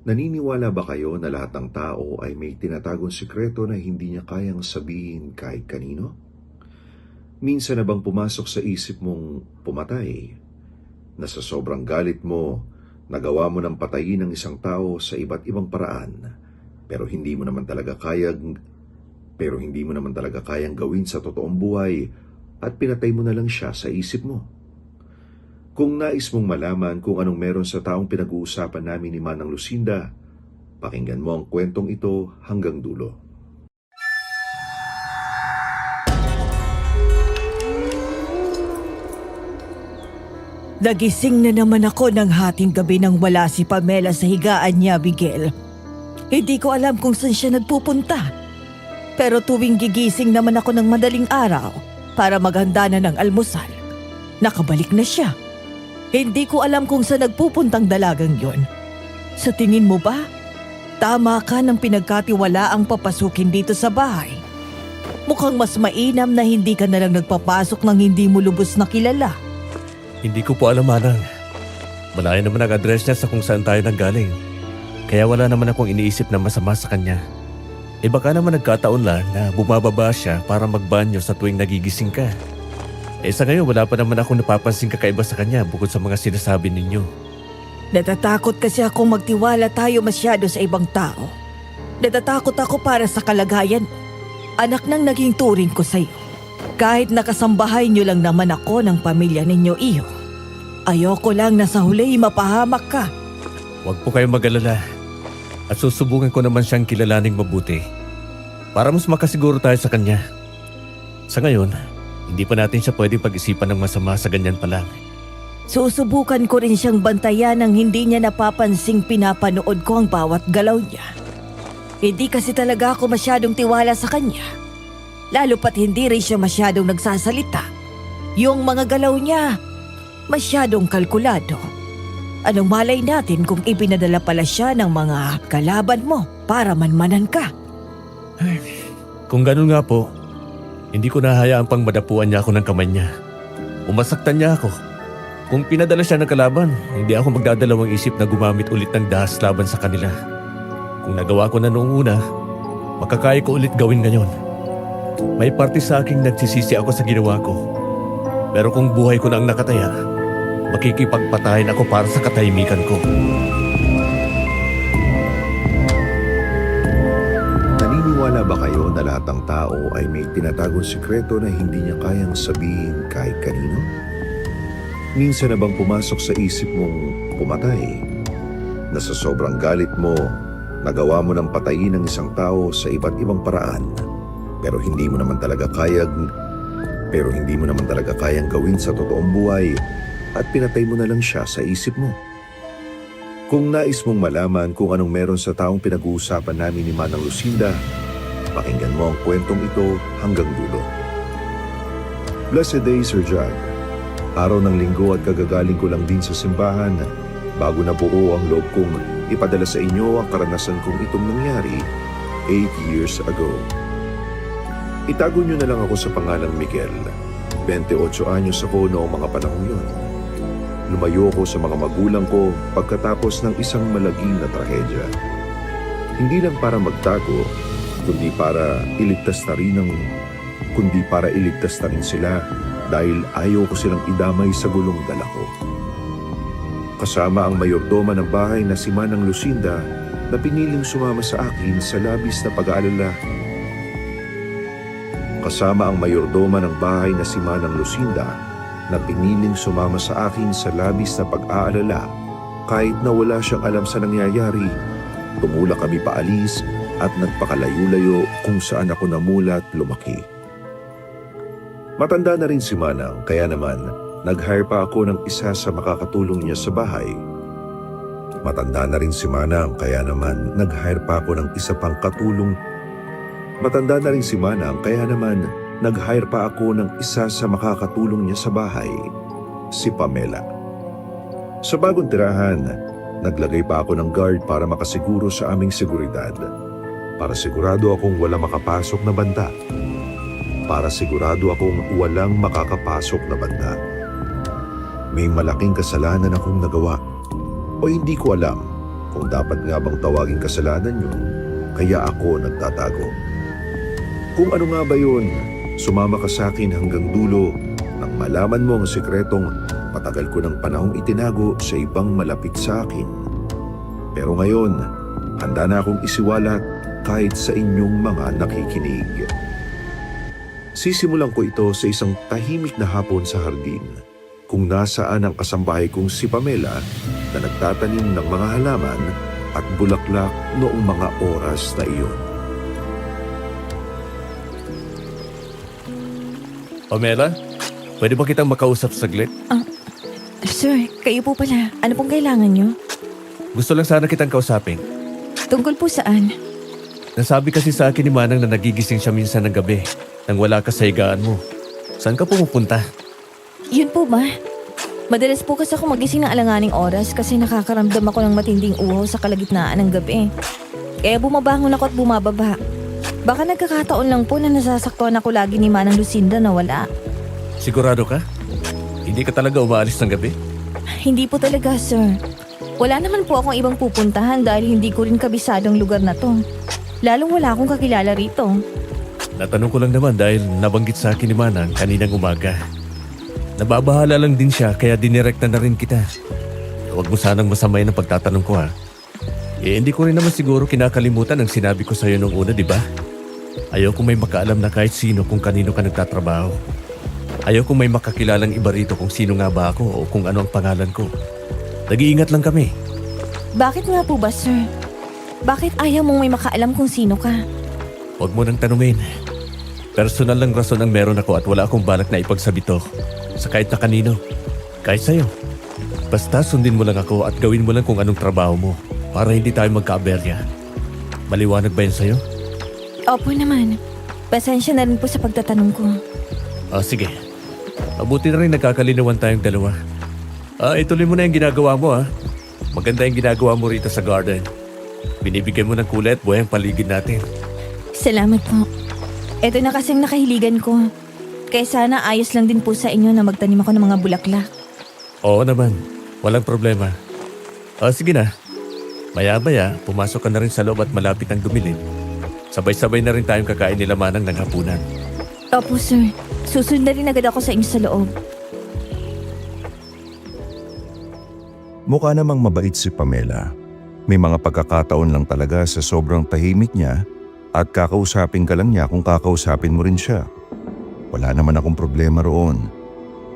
Naniniwala ba kayo na lahat ng tao ay may tinatagong sikreto na hindi niya kayang sabihin kahit kanino? Minsan na bang pumasok sa isip mong pumatay, na sa sobrang galit mo, nagawa mo ng patayin ng isang tao sa iba't ibang paraan, pero hindi mo naman talaga kayang gawin sa totoong buhay at pinatay mo na lang siya sa isip mo? Kung nais mong malaman kung anong meron sa taong pinag-uusapan namin ni Manang Lucinda, pakinggan mo ang kwentong ito hanggang dulo. Nagising na naman ako ng hating gabi nang wala si Pamela sa higaan niya, Miguel. Hindi ko alam kung saan siya nagpupunta. Pero tuwing gigising naman ako ng madaling araw para maghanda na ng almusal, nakabalik na siya. Hindi ko alam kung saan nagpupuntang dalagang yon. Sa tingin mo ba, tama ka ng pinagkatiwala ang papasukin dito sa bahay? Mukhang mas mainam na hindi ka na lang nagpapasok nang hindi mo lubos na kilala. Hindi ko po alam, Manang. Malayo naman ang address niya sa kung saan tayo nanggaling. Kaya wala naman akong iniisip na masama sa kanya. Baka naman nagkataon lang na bumababa siya para magbanyo sa tuwing nagigising ka. Sa ngayon wala pa naman akong napapansing kakaiba sa kanya bukod sa mga sinasabi ninyo. Natatakot kasi akong magtiwala tayo masyado sa ibang tao. Natatakot ako para sa kalagayan mo. Anak nang naging turing ko sa'yo. Kahit nakasambahay niyo lang naman ako ng pamilya ninyo, iyo. Ayoko lang na sa huli mapahamak ka. Huwag po kayong mag-alala. At susubukan ko naman siyang kilalaning mabuti para mas makasiguro tayo sa kanya. Sa ngayon, hindi pa natin siya pwedeng pag-isipan ng masama sa ganyan pa lang. Susubukan ko rin siyang bantayan nang hindi niya napapansing pinapanood ko ang bawat galaw niya. Hindi kasi talaga ako masyadong tiwala sa kanya. Lalo pat hindi rin siya masyadong nagsasalita. Yung mga galaw niya, masyadong kalkulado. Anong malay natin kung ipinadala pala siya ng mga kalaban mo para manmanan ka? Kung ganun nga po, hindi ko nahahayaan pang madapuan niya ako ng kamay niya. Umasaktan niya ako. Kung pinadala siya ng kalaban, hindi ako magdadalawang isip na gumamit ulit ng dahas laban sa kanila. Kung nagawa ko na noong una, makakaya ko ulit gawin ngayon. May parte sa aking nagsisisi ako sa ginawa ko. Pero kung buhay ko na ang nakataya, makikipagpatayin ako para sa katahimikan ko. Naniniwala ba kayo na lahat ng tao ay may tinatagong sikreto na hindi niya kayang sabihin kahit kanino? Minsan na bang pumasok sa isip mong pumatay, na sa sobrang galit mo, nagawa mo ng patayin ng isang tao sa iba't ibang paraan, pero hindi mo naman talaga kayang gawin sa totoong buhay at pinatay mo na lang siya sa isip mo? Kung nais mong malaman kung anong meron sa taong pinag-uusapan namin ni Manang Lucinda, pakinggan mo ang kwentong ito hanggang dulo. Blessed day, Sir John. Araw ng linggo at kagagaling ko lang din sa simbahan bago na buo ang loob kong ipadala sa inyo ang karanasan kong itong nangyari 8 years ago. Itago niyo na lang ako sa pangalang Miguel. 28 anyos ako noong mga panahong yun. Lumayo ako sa mga magulang ko pagkatapos ng isang malagim na trahedya. Hindi lang para magtago, kundi para iligtas na rin sila dahil ayaw ko silang idamay sa gulong dala ko. Kasama ang mayordoma ng bahay na si Manang Lucinda na piniling sumama sa akin sa labis na pag-aalala. Kahit na wala siyang alam sa nangyayari, tumulak kami paalis at nagpakalayo-layo kung saan ako namulat lumaki. Matanda na rin si Manang, kaya naman nag-hire pa ako ng isa sa makakatulong niya sa bahay. Si Pamela. Sa bagong tirahan, naglagay pa ako ng guard para makasiguro sa aming seguridad. Para sigurado akong walang makakapasok na banda. May malaking kasalanan akong nagawa o hindi ko alam kung dapat nga bang tawaging kasalanan yun, kaya ako nagtatago. Kung ano nga ba yun, sumama ka sa akin hanggang dulo nang malaman mo ang sikretong matagal ko ng panahong itinago sa ibang malapit sa akin. Pero ngayon, handa na akong isiwalat kahit sa inyong mga nakikinig. Sisimulan ko ito sa isang tahimik na hapon sa hardin, kung nasaan ang kasambahay kong si Pamela na nagtatanim ng mga halaman at bulaklak noong mga oras na iyon. Pamela, pwede ba kitang makausap saglit? Sir, kayo po pala. Ano pong kailangan nyo? Gusto lang sana kitang kausapin. Tungkol po saan? Nasabi kasi sa akin ni Manang na nagigising siya minsan ng gabi nang wala ka sa higaan mo. Saan ka pumupunta? Yun po ba? Madalas po kasi ako magising ng alanganing oras kasi nakakaramdam ako ng matinding uhaw sa kalagitnaan ng gabi. Kaya bumabangon ako at bumababa. Baka nagkakataon lang po na nasasaktuhan ako lagi ni Manang Lucinda na wala. Sigurado ka? Hindi ka talaga umaalis ng gabi? Hindi po talaga, sir. Wala naman po akong ibang pupuntahan dahil hindi ko rin kabisado ang lugar na to. Lalong wala akong kakilala rito. Natanong ko lang naman dahil nabanggit sa akin ni Manang kaninang umaga. Nababahala lang din siya kaya dinirekta na rin kita. Huwag mo sanang masamayin ang pagtatanong ko ha. Hindi ko rin naman siguro kinakalimutan ang sinabi ko sa'yo nung una, di ba? Ayaw kong may makaalam na kahit sino kung kanino ka nagtatrabaho. Ayaw kong may makakilalang iba rito kung sino nga ba ako o kung ano ang pangalan ko. Nag-iingat lang kami. Bakit nga po ba, sir? Bakit ayaw mong may makaalam kung sino ka? Huwag mo nang tanungin. Personal lang rason ang meron ako at wala akong balak na ipagsabi to sa kahit na kanino. Kahit sa'yo. Basta sundin mo lang ako at gawin mo lang kung anong trabaho mo para hindi tayo magkaaberya. Maliwanag ba yun sa'yo? Opo naman. Pasensya na rin po sa pagtatanong ko. Sige. Mabuti na rin nagkakalinawan tayong dalawa. Ituloy mo na yung ginagawa mo Maganda yung ginagawa mo rito sa garden. Binibigyan mo ng kulay at buhay ang paligid natin. Salamat po. Ito na kasing nakahiligan ko. Kaya sana ayos lang din po sa inyo na magtanim ako ng mga bulaklak. Oo naman. Walang problema. Sige na. Maya-maya, pumasok ka na rin sa loob at malapit ang dumilim. Sabay-sabay na rin tayong kakain nila Manang ng hapunan. Opo, sir. Susunod na rin agad ako sa inyo sa loob. Mukha namang mabait si Pamela. May mga pagkakataon lang talaga sa sobrang tahimik niya at kakausapin ka lang niya kung kakausapin mo rin siya. Wala naman akong problema roon.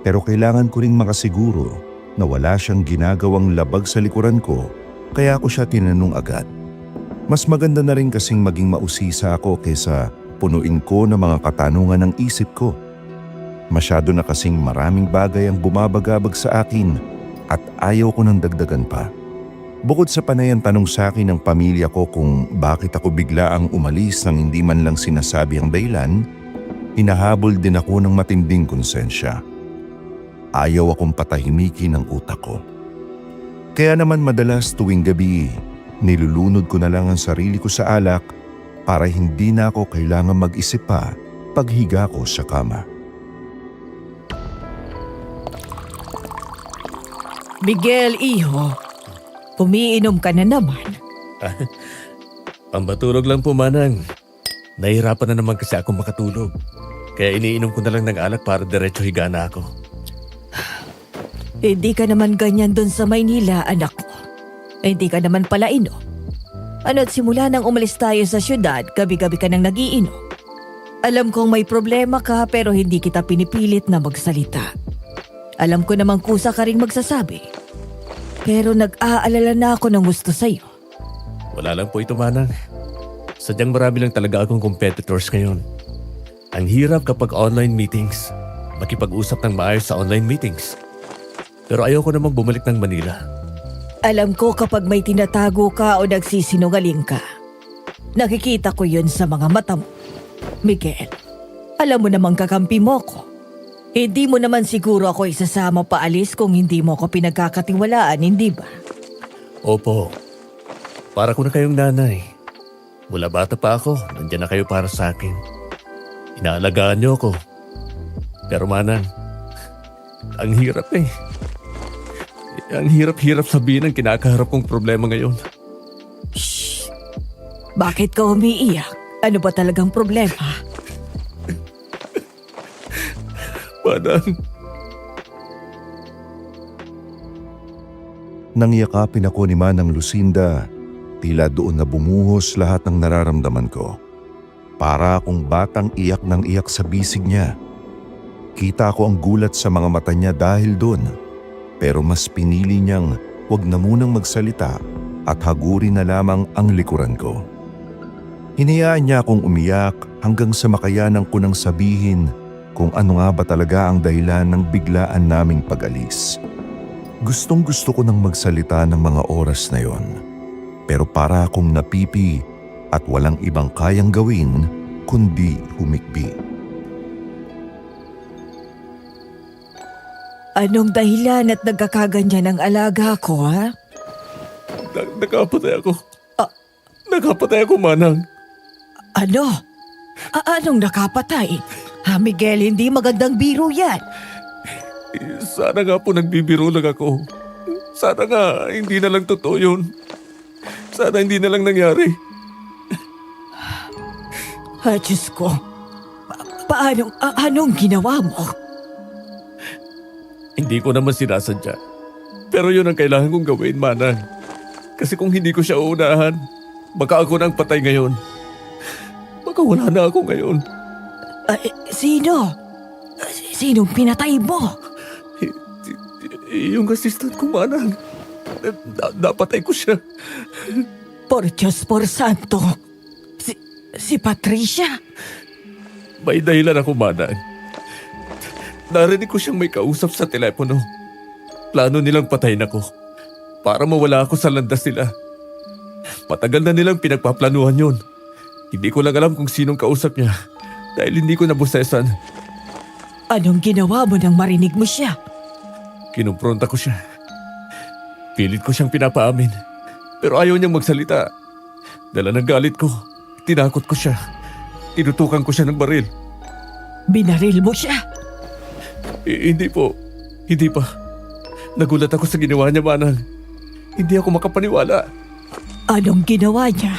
Pero kailangan ko ring makasiguro na wala siyang ginagawang labag sa likuran ko kaya ako siya tinanong agad. Mas maganda na rin kasing maging mausisa ako kaysa punuin ko ng mga katanungan ng isip ko. Masyado na kasing maraming bagay ang bumabagabag sa akin at ayaw ko nang dagdagan pa. Bukod sa panayang tanong sa akin ng pamilya ko kung bakit ako bigla ang umalis nang hindi man lang sinasabi ang dahilan, hinahabol din ako ng matinding konsensya. Ayaw akong patahimikin ng utak ko. Kaya naman madalas tuwing gabi, nilulunod ko na lang ang sarili ko sa alak para hindi na ako kailangan mag-isip pa paghiga ko sa kama. Miguel, iho. Umiinom ka na naman. Pambatulog lang po, Manang. Nahihirapan na naman kasi ako makatulog. Kaya iniinom ko na lang ng alak para diretso higa na ako. Hindi ka naman ganyan doon sa Maynila, anak ko. Hindi ka naman pala inom. Ano't simula nang umalis tayo sa syudad, gabi-gabi ka nang nagiinom. Alam kong may problema ka pero hindi kita pinipilit na magsalita. Alam ko namang kusa ka rin magsasabi. Pero nag-aalala na ako ng gusto sa'yo. Wala lang po ito, Manang. Sadyang marami lang talaga akong competitors ngayon. Ang hirap kapag online meetings. Makipag-usap ng maayos sa online meetings. Pero ayoko namang bumalik ng Manila. Alam ko kapag may tinatago ka o nagsisinungaling ka. Nakikita ko yun sa mga mata mo. Miguel, alam mo namang kakampi mo ko. Hindi mo naman siguro ako isasama paalis kung hindi mo ako pinagkakatiwalaan, hindi ba? Opo. Para ko na kayong nanay. Mula bata pa ako, nandiyan na kayo para sa akin. Inaalagaan niyo ako. Pero Manang, ang hirap eh. Ang hirap-hirap sabihin ang kinakaharap kong problema ngayon. Bakit ka umiiyak? Ano ba talagang problema? Manang, Nang yakapin ako ni Manang Lucinda, tila doon na bumuhos lahat ng nararamdaman ko. Para akong batang iyak ng iyak sa bisig niya. Kita ko ang gulat sa mga mata niya dahil doon. Pero mas pinili niyang huwag na munang magsalita at hagurin na lamang ang likuran ko. Hinayaan niya akong umiyak hanggang sa makayanan ko nang sabihin kung ano nga ba talaga ang dahilan ng biglaan naming pag-alis. Gustong-gusto ko nang magsalita ng mga oras na yon. Pero para akong napipi at walang ibang kayang gawin kundi humikbi. Anong dahilan at nagkakaganyan ang alaga ko, ha? nakapatay ako. Ah. Nakapatay ako, Manang. Ano? Anong nakapatay? Ha, Miguel, hindi magandang biro yan. Sana nga po nagbibiro lang ako. Sana nga hindi na lang totoo yun. Sana hindi na lang nangyari. Diyos ko. Anong ginawa mo? Hindi ko naman sinasadya. Pero yun ang kailangan kong gawin, Manang. Kasi kung hindi ko siya uunahan, baka ako nang patay ngayon. Baka wala na ako ngayon. Sino? Sinong pinatay mo? Yung assistant ko, Manang. Napatay ko siya. Por Diyos, por Santo. Si Patricia? May dahilan ako, Manang. Narinig ko siyang may kausap sa telepono. Plano nilang patayin ako para mawala ako sa landas nila. Matagal na nilang pinagpaplanuhan yun. Hindi ko lang alam kung sinong kausap niya dahil hindi ko nabusesan. Anong ginawa mo nang marinig mo siya? Kinumpronta ko siya. Pilit ko siyang pinapaamin. Pero ayaw niyang magsalita. Dala ng galit ko. Tinakot ko siya. Tinutukan ko siya ng baril. Binaril mo siya? Hindi po. Hindi pa. Nagulat ako sa ginawa niya, Manang. Hindi ako makapaniwala. Anong ginawa niya?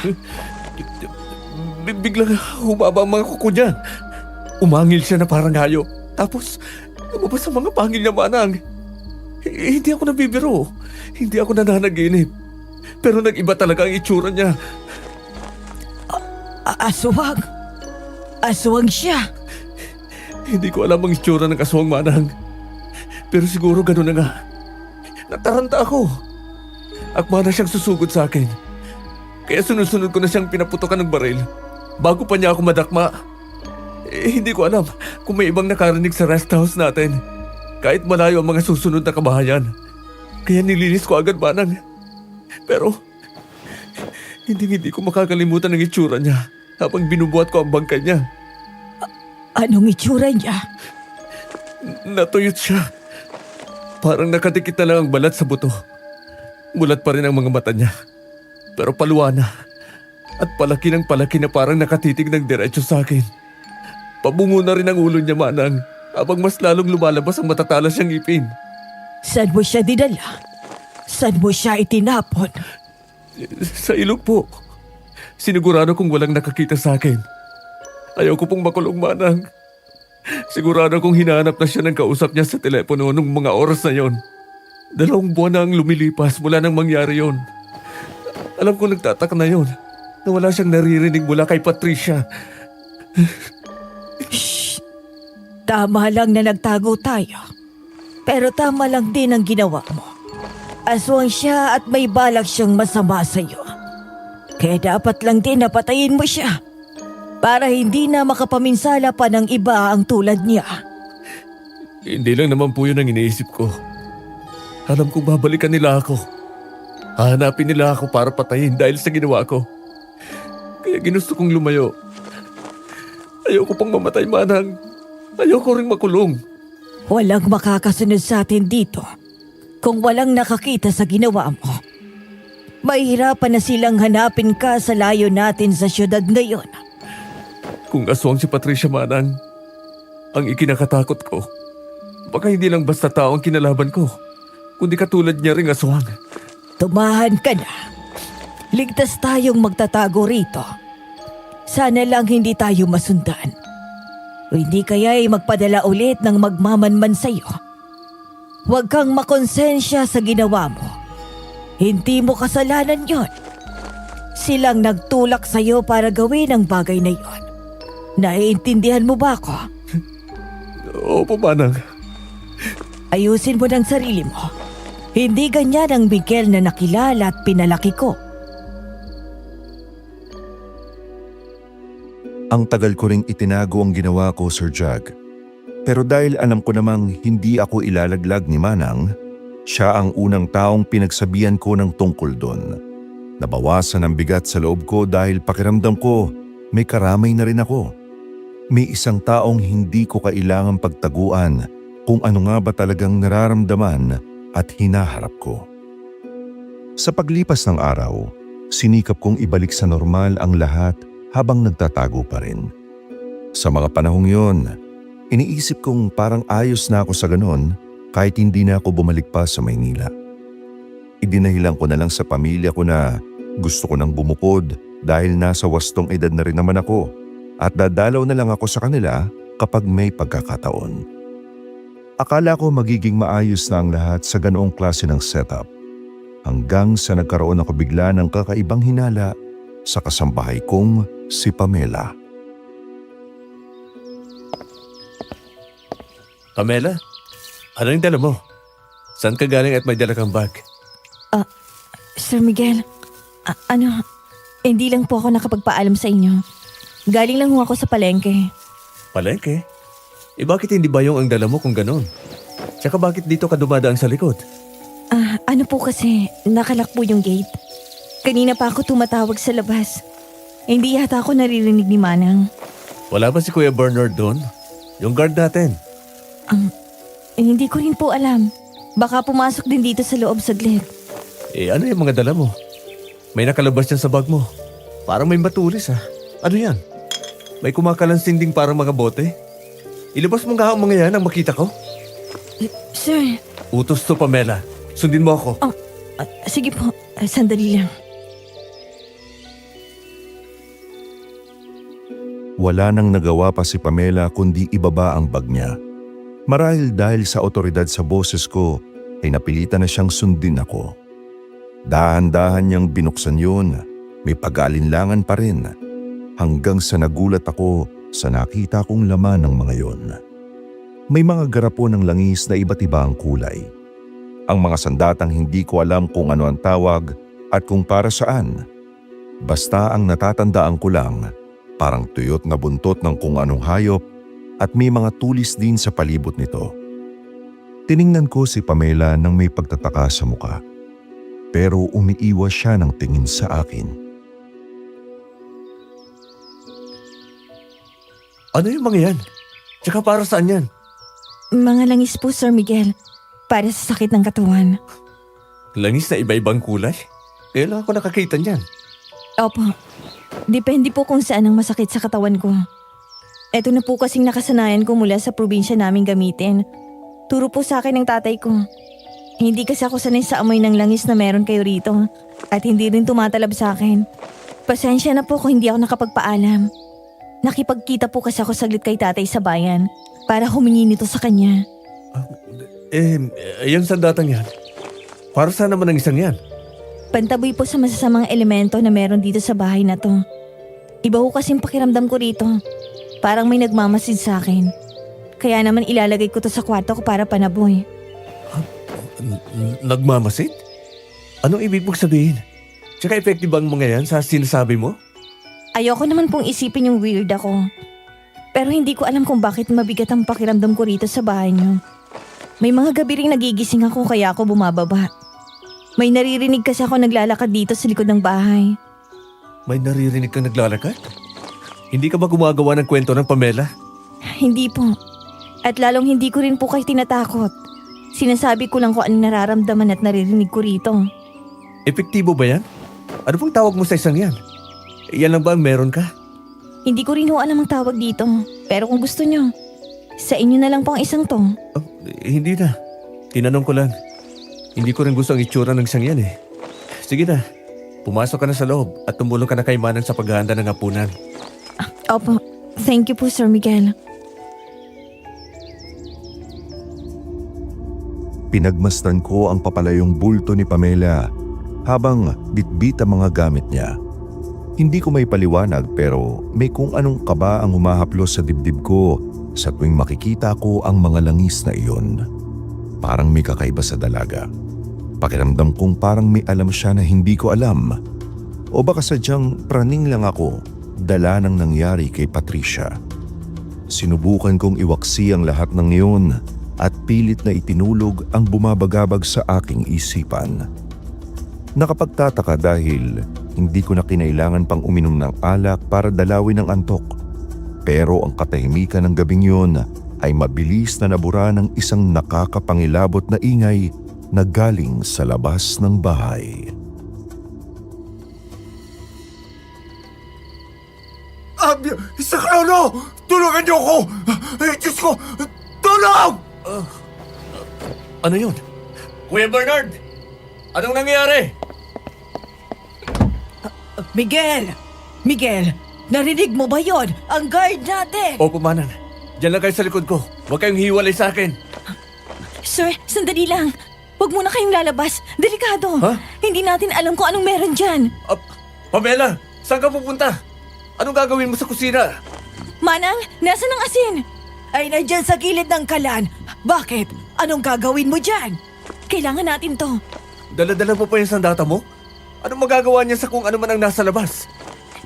Biglang humaba ang mga kuko niya. Umangil siya na parang hayop. Tapos, lumabas ang mga pangil niya, Manang. Hindi ako nabibiro. Hindi ako nananaginip. Pero nag-iba talaga ang itsura niya. Aswang? Aswang siya? Hindi ko alam ang itsura ng aswang, Manang. Pero siguro gano'n na nga. Nataranta ako. Akma na siyang susugod sa akin. Kaya sunod-sunod ko na siyang pinaputokan ng baril. Bago pa niya ako madakma. Hindi ko alam kung may ibang nakarinig sa rest house natin. Kahit malayo ang mga susunod na kabahayan. Kaya nilinis ko agad, Manang. Pero, hindi ko makakalimutan ang itsura niya habang binubuhat ko ang bangkay niya. Anong itsura niya? Natuyot siya. Parang nakadikit na lang ang balat sa buto. Mulat pa rin ang mga mata niya. Pero paluwa na. At palaki ng palaki na parang nakatitig ng diretso sa akin. Pabungo na rin ang ulo niya, Manang. Habang mas lalong lumalabas ang matatalas siyang ipin. Saan mo siya dinala? Saan mo siya itinapon? Sa ilog po. Sinigurado kong walang nakakita sa akin. Ayaw ko pong makulong, Manang. Sigurado kong hinahanap na siya ng kausap niya sa telepono nung mga oras na yon. 2 buwan na ang lumilipas mula nang mangyari yon. Alam ko nagtataka na yon na wala siyang naririnig mula kay Patricia. Shh! Tama lang na nagtago tayo. Pero tama lang din ang ginawa mo. Aswang siya at may balak siyang masama sa'yo. Kaya dapat lang din napatayin mo siya. Para hindi na makapaminsala pa ng iba ang tulad niya. Hindi lang naman po yun ang iniisip ko. Alam kong babalikan nila ako. Hahanapin nila ako para patayin dahil sa ginawa ko. Kaya ginusto kong lumayo. Ayoko pang mamatay, Manang. Ayoko ring makulong. Walang makakasunod sa atin dito kung walang nakakita sa ginawa mo. Mahihirapan na silang hanapin ka sa layo natin sa syudad ngayon. Kung aswang si Patricia, Manang, ang ikinakatakot ko, baka hindi lang basta tao ang kinalaban ko, kundi katulad niya ring aswang. Tumahan ka na. Ligtas tayong magtatago rito. Sana lang hindi tayo masundan. O hindi kaya'y magpadala ulit ng magmamanman sa'yo. Huwag kang makonsensya sa ginawa mo. Hindi mo kasalanan yon. Silang nagtulak sa'yo para gawin ang bagay na yon. Naiintindihan mo ba ako? Opo, Manang. Ayusin mo ng sarili mo. Hindi ganyan ang Miguel na nakilala at pinalaki ko. Ang tagal ko ring itinago ang ginawa ko, Sir Jag. Pero dahil alam ko namang hindi ako ilalaglag ni Manang, siya ang unang taong pinagsabihan ko ng tungkol doon. Nabawasan ang bigat sa loob ko dahil pakiramdam ko may karamay na rin ako. May isang taong hindi ko kailangang pagtaguan kung ano nga ba talagang nararamdaman at hinaharap ko. Sa paglipas ng araw, sinikap kong ibalik sa normal ang lahat habang nagtatago pa rin. Sa mga panahong yon, iniisip kong parang ayos na ako sa ganon kahit hindi na ako bumalik pa sa Maynila. Idinahilan ko na lang sa pamilya ko na gusto ko nang bumukod dahil nasa wastong edad na rin naman ako at dadalaw na lang ako sa kanila kapag may pagkakataon. Akala ko magiging maayos na ang lahat sa ganoong klase ng setup hanggang sa nagkaroon ako bigla ng kakaibang hinala sa kasambahay kong si Pamela. Pamela, ano yung dala mo? Saan ka galing at may dala kang bag? Sir Miguel, hindi lang po ako nakapagpaalam sa inyo. Galing lang ho ako sa palengke. Palengke? Bakit hindi ba yung ang dala mo kung ganon? Tsaka bakit dito ka dumadaan sa likod? Ano po kasi, nakalak po yung gate. Kanina pa ako tumatawag sa labas. Hindi yata ako naririnig ni Manang. Wala ba si Kuya Bernard doon? Yung guard natin. Hindi ko rin po alam. Baka pumasok din dito sa loob saglit. Ano yung mga dala mo? May nakalabas yan sa bag mo. Parang may matulis Ano yan? May kumakalansing ding parang mga bote? Ilabas mo nga ang mga yan ang makita ko. Sir. Utos to, Pamela. Sundin mo ako. Sige po, sandali lang. Wala nang nagawa pa si Pamela kundi ibaba ang bag niya. Marahil dahil sa otoridad sa boses ko, ay napilitan na siyang sundin ako. Dahan-dahan niyang binuksan yun, may pag-aalinlangan pa rin, hanggang sa nagulat ako sa nakita kong laman ng mga yon. May mga garapon ng langis na iba't iba ang kulay. Ang mga sandatang hindi ko alam kung ano ang tawag at kung para saan. Basta ang natatandaan ko lang, parang tuyot na buntot ng kung anong hayop at may mga tulis din sa palibot nito. Tiningnan ko si Pamela nang may pagtataka sa muka. Pero umiiwas siya ng tingin sa akin. Ano yung mga yan? Tsaka para saan yan? Mga langis po, Sir Miguel. Para sa sakit ng katawan. Langis na iba-ibang kulay? Kailan ako nakakita niyan? Opo. Depende po kung saan ang masakit sa katawan ko. Ito na po kasing nakasanayan ko mula sa probinsya namin gamitin. Turo po sa akin ng tatay ko. Hindi kasi ako sanay sa amoy ng langis na meron kayo rito at hindi rin tumatalab sa akin. Pasensya na po kung hindi ako nakapagpaalam. Nakipagkita po kasi ako saglit kay tatay sa bayan para humingi nito sa kanya. Yung sandatang yan. Para saan naman ang isang yan? Pantaboy po sa masasamang elemento na meron dito sa bahay na to. Iba ho kasing pakiramdam ko rito. Parang may nagmamasid sa akin. Kaya naman ilalagay ko to sa kwarto ko para panaboy. Nagmamasid? Anong ibig mong sabihin? Tsaka effective ba ang mga yan sa sinasabi mo? Ayoko naman pong isipin yung weird ako. Pero hindi ko alam kung bakit mabigat ang pakiramdam ko rito sa bahay niyo. May mga gabi ring nagigising ako kaya ako bumababa. May naririnig kasi ako naglalakad dito sa likod ng bahay. May naririnig kang naglalakad? Hindi ka ba gumagawa ng kwento ng Pamela? Hindi po. At lalong hindi ko rin po kayo tinatakot. Sinasabi ko lang kung anong nararamdaman at naririnig ko rito. Epektibo ba yan? Ano pong tawag mo sa isang yan? Yan lang ba ang meron ka? Hindi ko rin ho alam ang tawag dito. Pero kung gusto nyo, sa inyo na lang po ang isang to. Hindi na. Tinanong ko lang. Hindi ko rin gusto ang itsura ng isang yan eh. Sige na. pumasok ka na sa loob at tumulong ka na kay Manang sa paghahanda ng hapunan. Opo, thank you po, Sir Miguel. Pinagmasdan ko ang papalayong bulto ni Pamela habang bitbit ang mga gamit niya. Hindi ko may paliwanag pero may kung anong kaba ang humahaplos sa dibdib ko sa tuwing makikita ko ang mga langis na iyon. Parang may kakaiba sa dalaga. Pakiramdam kong parang may alam siya na hindi ko alam. O baka sadyang praning lang ako dala ng nangyari kay Patricia. Sinubukan kong iwaksi ang lahat ng iyon at pilit na itinulog ang bumabagabag sa aking isipan. Nakapagtataka dahil hindi ko na kinailangan pang uminom ng alak para dalawin ang antok. Pero ang katahimikan ng gabing yun ay mabilis na nabura ng isang nakakapangilabot na ingay na galing sa labas ng bahay. Sa Kraulo! Tulungan niyo ako! Ay, Diyos ko! Tulong! Ano yun? Kuya Bernard! Anong nangyari? Miguel! Miguel! Narinig mo ba yon? Ang guard natin! Opo, Manang. Diyan lang kayo sa likod ko. Huwag kayong hiwalay sa akin. Sir, sandali lang. Huwag muna kayong lalabas. Delikado. Ha? Hindi natin alam kung anong meron dyan. Pamela, saan ka pupunta? Anong gagawin mo sa kusina? Manang, nasa ng asin? Ay, nandyan sa gilid ng kalan. Bakit? Anong gagawin mo dyan? Kailangan natin to. Dala-dala mo pa yung sandata mo? Anong magagawa niya sa kung ano man ang nasa labas?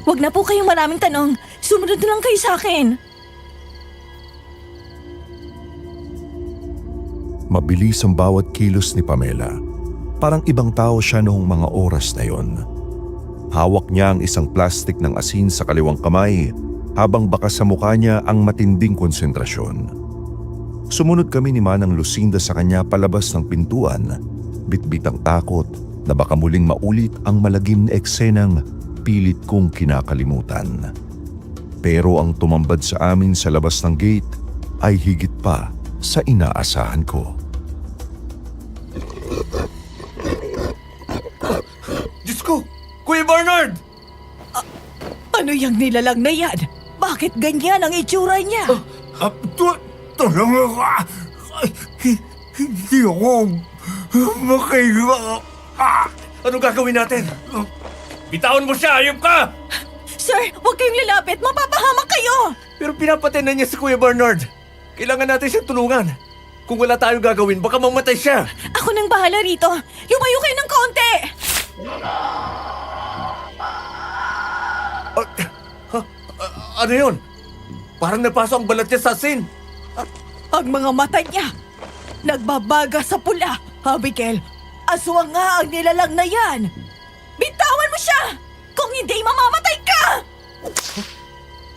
Huwag na po kayong maraming tanong. Sumunod na lang kayo sa akin. Mabilis ang bawat kilos ni Pamela. Parang ibang tao siya noong mga oras na yon. Hawak niya ang isang plastik ng asin sa kaliwang kamay habang baka sa mukha niya ang matinding konsentrasyon. Sumunod kami ni Manang Lucinda sa kanya palabas ng pintuan, bitbit ang takot na baka muling maulit ang malagim na eksenang pilit kong kinakalimutan. Pero ang tumambad sa amin sa labas ng gate ay higit pa sa inaasahan ko. Diyos ko! Kuya Bernard! Ano yung nilalang na yan? Bakit ganyan ang itsura niya? Tulungan ko! Hindi ako makahiga. Anong gagawin natin? Bitawan mo siya! Ayop ka! Sir, huwag kayong lalapit. Mapapahamak kayo. Pero pinapatay na niya si Kuya Bernard. Kailangan natin siyang tulungan. Kung wala tayong gagawin, baka mamatay siya. Ako nang bahala rito. Lumayo kayo ng konti. Ano yun? Parang napasok ang balat niya sa asin. Ang mga mata niya, nagbabaga sa pula. Abigail, aswang nga ang nilalang na yan. Bitawan mo siya! Kung hindi, mamamatay ka!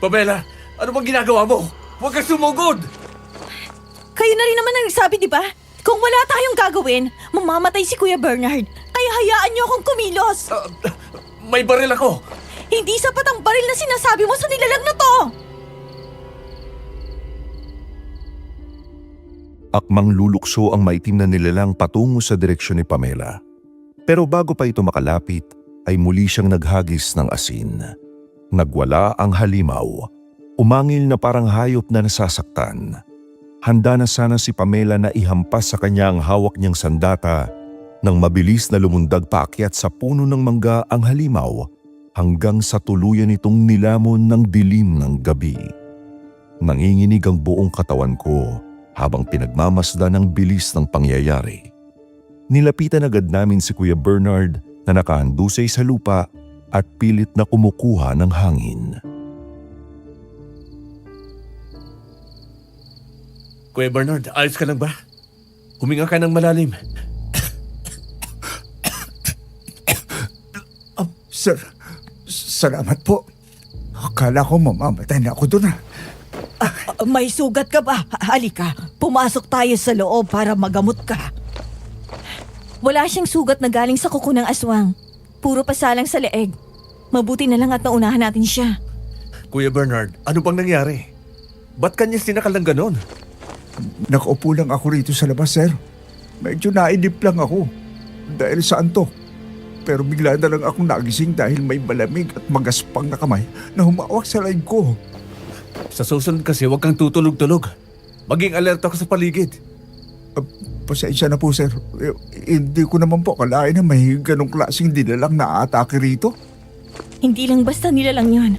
Pamela, ano bang ginagawa mo? Huwag kang sumugod! Kayo na rin naman ang nagsabi, di ba? Kung wala tayong gagawin, mamamatay si Kuya Bernard. Kaya hayaan niyo akong kumilos. May baril ako. Hindi sapat ang baril na sinasabi mo sa nilalang na to. Akmang lulukso ang maitim na nilalang patungo sa direksyon ni Pamela. Pero bago pa ito makalapit, ay muli siyang naghagis ng asin. Nagwala ang halimaw. Umangil na parang hayop na nasasaktan. Handa na sana si Pamela na ihampas sa kanya ang hawak niyang sandata nang mabilis na lumundag paakyat sa puno ng mangga ang halimaw hanggang sa tuluyan itong nilamon ng dilim ng gabi. Nanginginig ang buong katawan ko habang pinagmamasdan ang bilis ng pangyayari. Nilapitan agad namin si Kuya Bernard na nakahandusay sa lupa at pilit na kumukuha ng hangin. Kuya Bernard, ayos ka lang ba? Huminga ka ng malalim. Sir, salamat po. Akala ko mamamatay na ako doon. May sugat ka ba? Halika, pumasok tayo sa loob para magamot ka. Wala siyang sugat na galing sa kuko ng aswang. Puro pasalang sa leeg. Mabuti na lang at naunahan natin siya. Kuya Bernard, ano bang nangyari? Ba't kanya sinakal ng ganon? Nakaupo lang ako rito sa labas, sir. Medyo nainip lang ako. Dahil sa antok. Pero bigla na lang akong nagising dahil may malamig at magaspang na kamay na humawak sa leeg ko. Sa susunod kasi huwag kang tutulog-tulog. Maging alerto ka sa paligid. Pasensya na po, sir. Hindi ko naman po akalain na may ganong klaseng dilalang na atake rito. Hindi lang basta nila lang yon.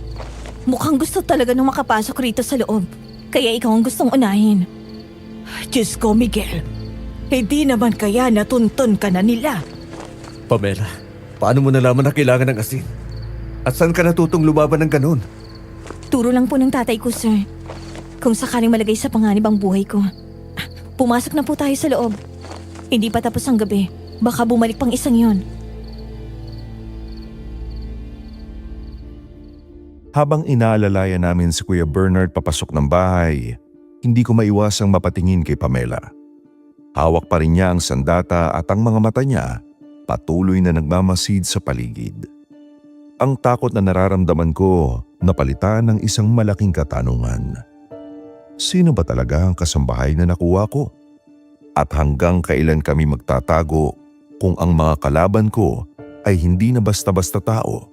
Mukhang gusto talaga nung makapasok rito sa loob. Kaya ikaw ang gustong unahin. Diyos ko, Miguel. Hindi naman kaya natuntun ka na nila. Pamela, paano mo nalaman na kailangan ng asin? At saan ka natutong lumaban ng ganun? Turo lang po ng tatay ko, sir. Kung sakaling malagay sa panganib ang buhay ko. Pumasok na po tayo sa loob. Hindi pa tapos ang gabi. Baka bumalik pang isang yon. Habang inaalalayan namin si Kuya Bernard papasok ng bahay, hindi ko maiwasang mapatingin kay Pamela. Hawak pa rin niya ang sandata at ang mga mata niya patuloy na nagmamasid sa paligid. Ang takot na nararamdaman ko napalitan ng isang malaking katanungan. Sino ba talaga ang kasambahay na nakuha ko? At hanggang kailan kami magtatago kung ang mga kalaban ko ay hindi na basta-basta tao,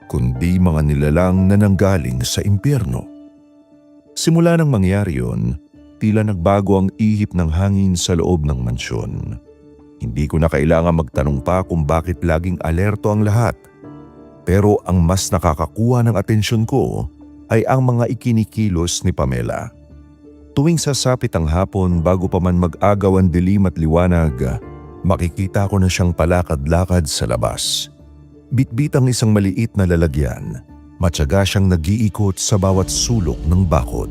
kundi mga nilalang na nanggaling sa impyerno? Simula nang mangyari yun, tila nagbago ang ihip ng hangin sa loob ng mansyon. Hindi ko na kailangan magtanong pa kung bakit laging alerto ang lahat. Pero ang mas nakakakuha ng atensyon ko ay ang mga ikinikilos ni Pamela. Tuwing sasapit ang hapon bago pa man mag-agaw ang dilim at liwanag, makikita ko na siyang palakad-lakad sa labas. Bitbit ang isang maliit na lalagyan, matyaga siyang nag-iikot sa bawat sulok ng bakod.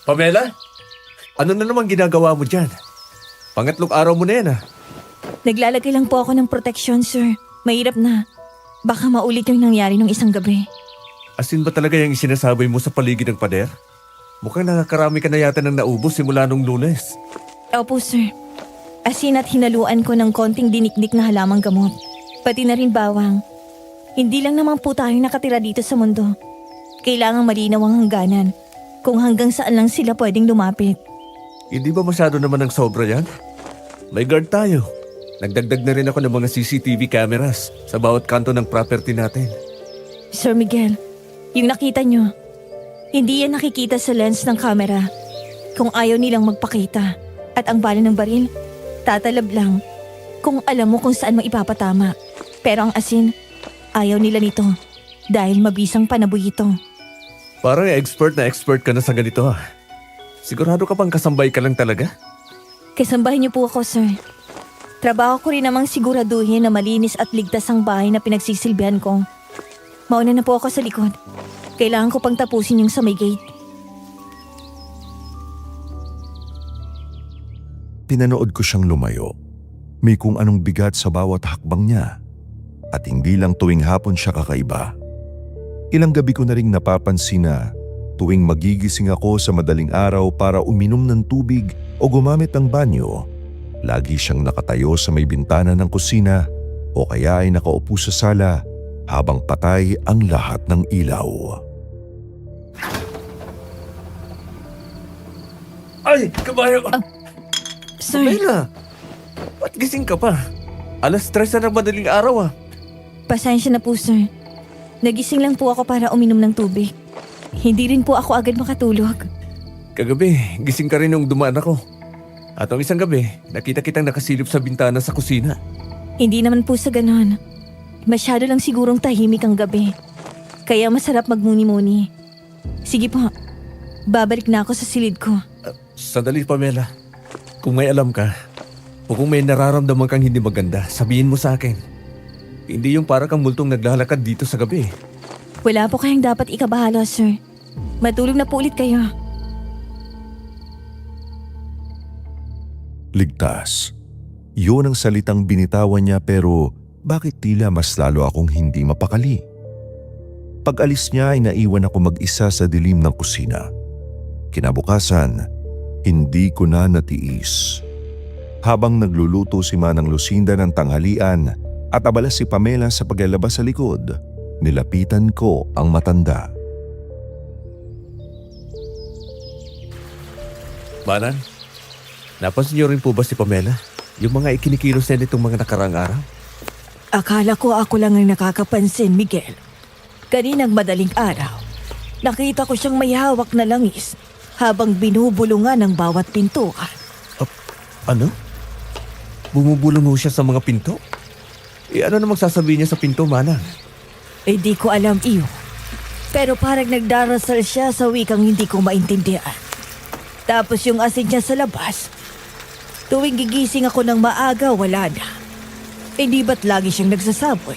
Pamela? Ano na naman ginagawa mo dyan? Pangatlong araw mo na yan ah. Naglalagay lang po ako ng proteksyon, sir. Mahirap na. Baka maulit yung nangyari nung isang gabi. Asin ba talaga yung sinasabi mo sa paligid ng pader? Mukhang nakakarami ka na yata ng naubos simula nung Lunes. Opo, sir. Asin at hinaluan ko ng konting dinikdik na halamang gamot. Pati na rin bawang. Hindi lang naman po tayo nakatira dito sa mundo. Kailangang malinaw ang hangganan kung hanggang saan lang sila pwedeng lumapit. Hindi ba masyado naman ng sobra yan? May guard tayo. Nagdagdag na rin ako ng mga CCTV cameras sa bawat kanto ng property natin. Sir Miguel, yung nakita nyo, hindi yan nakikita sa lens ng camera. Kung ayaw nilang magpakita at ang bala ng baril, tatalab lang kung alam mo kung saan mo ipapatama. Pero ang asin, ayaw nila nito dahil mabisang panaboy ito. Parang expert na expert ka na sa ganito ah. Sigurado ka bang kasambay ka lang talaga? Kasambahin niyo po ako, sir. Trabaho ko rin namang siguraduhin na malinis at ligtas ang bahay na pinagsisilbihan ko. Mauna na po ako sa likod. Kailangan ko pang tapusin yung sa may gate. Pinanood ko siyang lumayo. May kung anong bigat sa bawat hakbang niya. At hindi lang tuwing hapon siya kakaiba. Ilang gabi ko na ring napapansin na tuwing magigising ako sa madaling araw para uminom ng tubig o gumamit ng banyo, lagi siyang nakatayo sa may bintana ng kusina o kaya ay nakaupo sa sala habang patay ang lahat ng ilaw. Ay, kabayo! Sir, Pamela! Ba't gising ka pa? Alas 3 na ng madaling araw ah. pasensya na po, sir. Nagising lang po ako para uminom ng tubig. Hindi rin po ako agad makatulog. Kagabi, gising ka rin nung dumaan ako. At ang isang gabi, nakita kitang nakasilip sa bintana sa kusina. Hindi naman po sa ganon. Masyado lang sigurong tahimik ang gabi. Kaya masarap magmuni-muni. Sige po, babalik na ako sa silid ko. Sandali, Pamela. Kung may alam ka, o kung may nararamdaman kang hindi maganda, sabihin mo sa akin. Hindi yung para kang multong naglalakad dito sa gabi. Wala po kayong dapat ikabahala, sir. Matulog na po ulit kayo. Ligtas. Yun ang salitang binitawan niya pero bakit tila mas lalo akong hindi mapakali? Pag-alis niya ay naiwan ako mag-isa sa dilim ng kusina. Kinabukasan, hindi ko na natiis. Habang nagluluto si Manang Lucinda ng tanghalian at abala si Pamela sa paglalabas sa likod, nilapitan ko ang matanda. Manan, napansin niyo rin po ba si Pamela? Yung mga ikinikilos na nitong mga nakaraang araw? Akala ko ako lang ang nakakapansin, Miguel. Kaninang madaling araw, nakita ko siyang may hawak na langis habang binubulungan ng bawat pintuan. Ano? Bumubulong ho siya sa mga pinto? Ano namang sasabihin niya sa pinto, Manang? Di ko alam iyo. Pero parang nagdarasal siya sa wikang hindi ko maintindihan. Tapos yung asin niya sa labas. Tuwing gigising ako ng maaga, wala na. Di ba't lagi siyang nagsasaboy?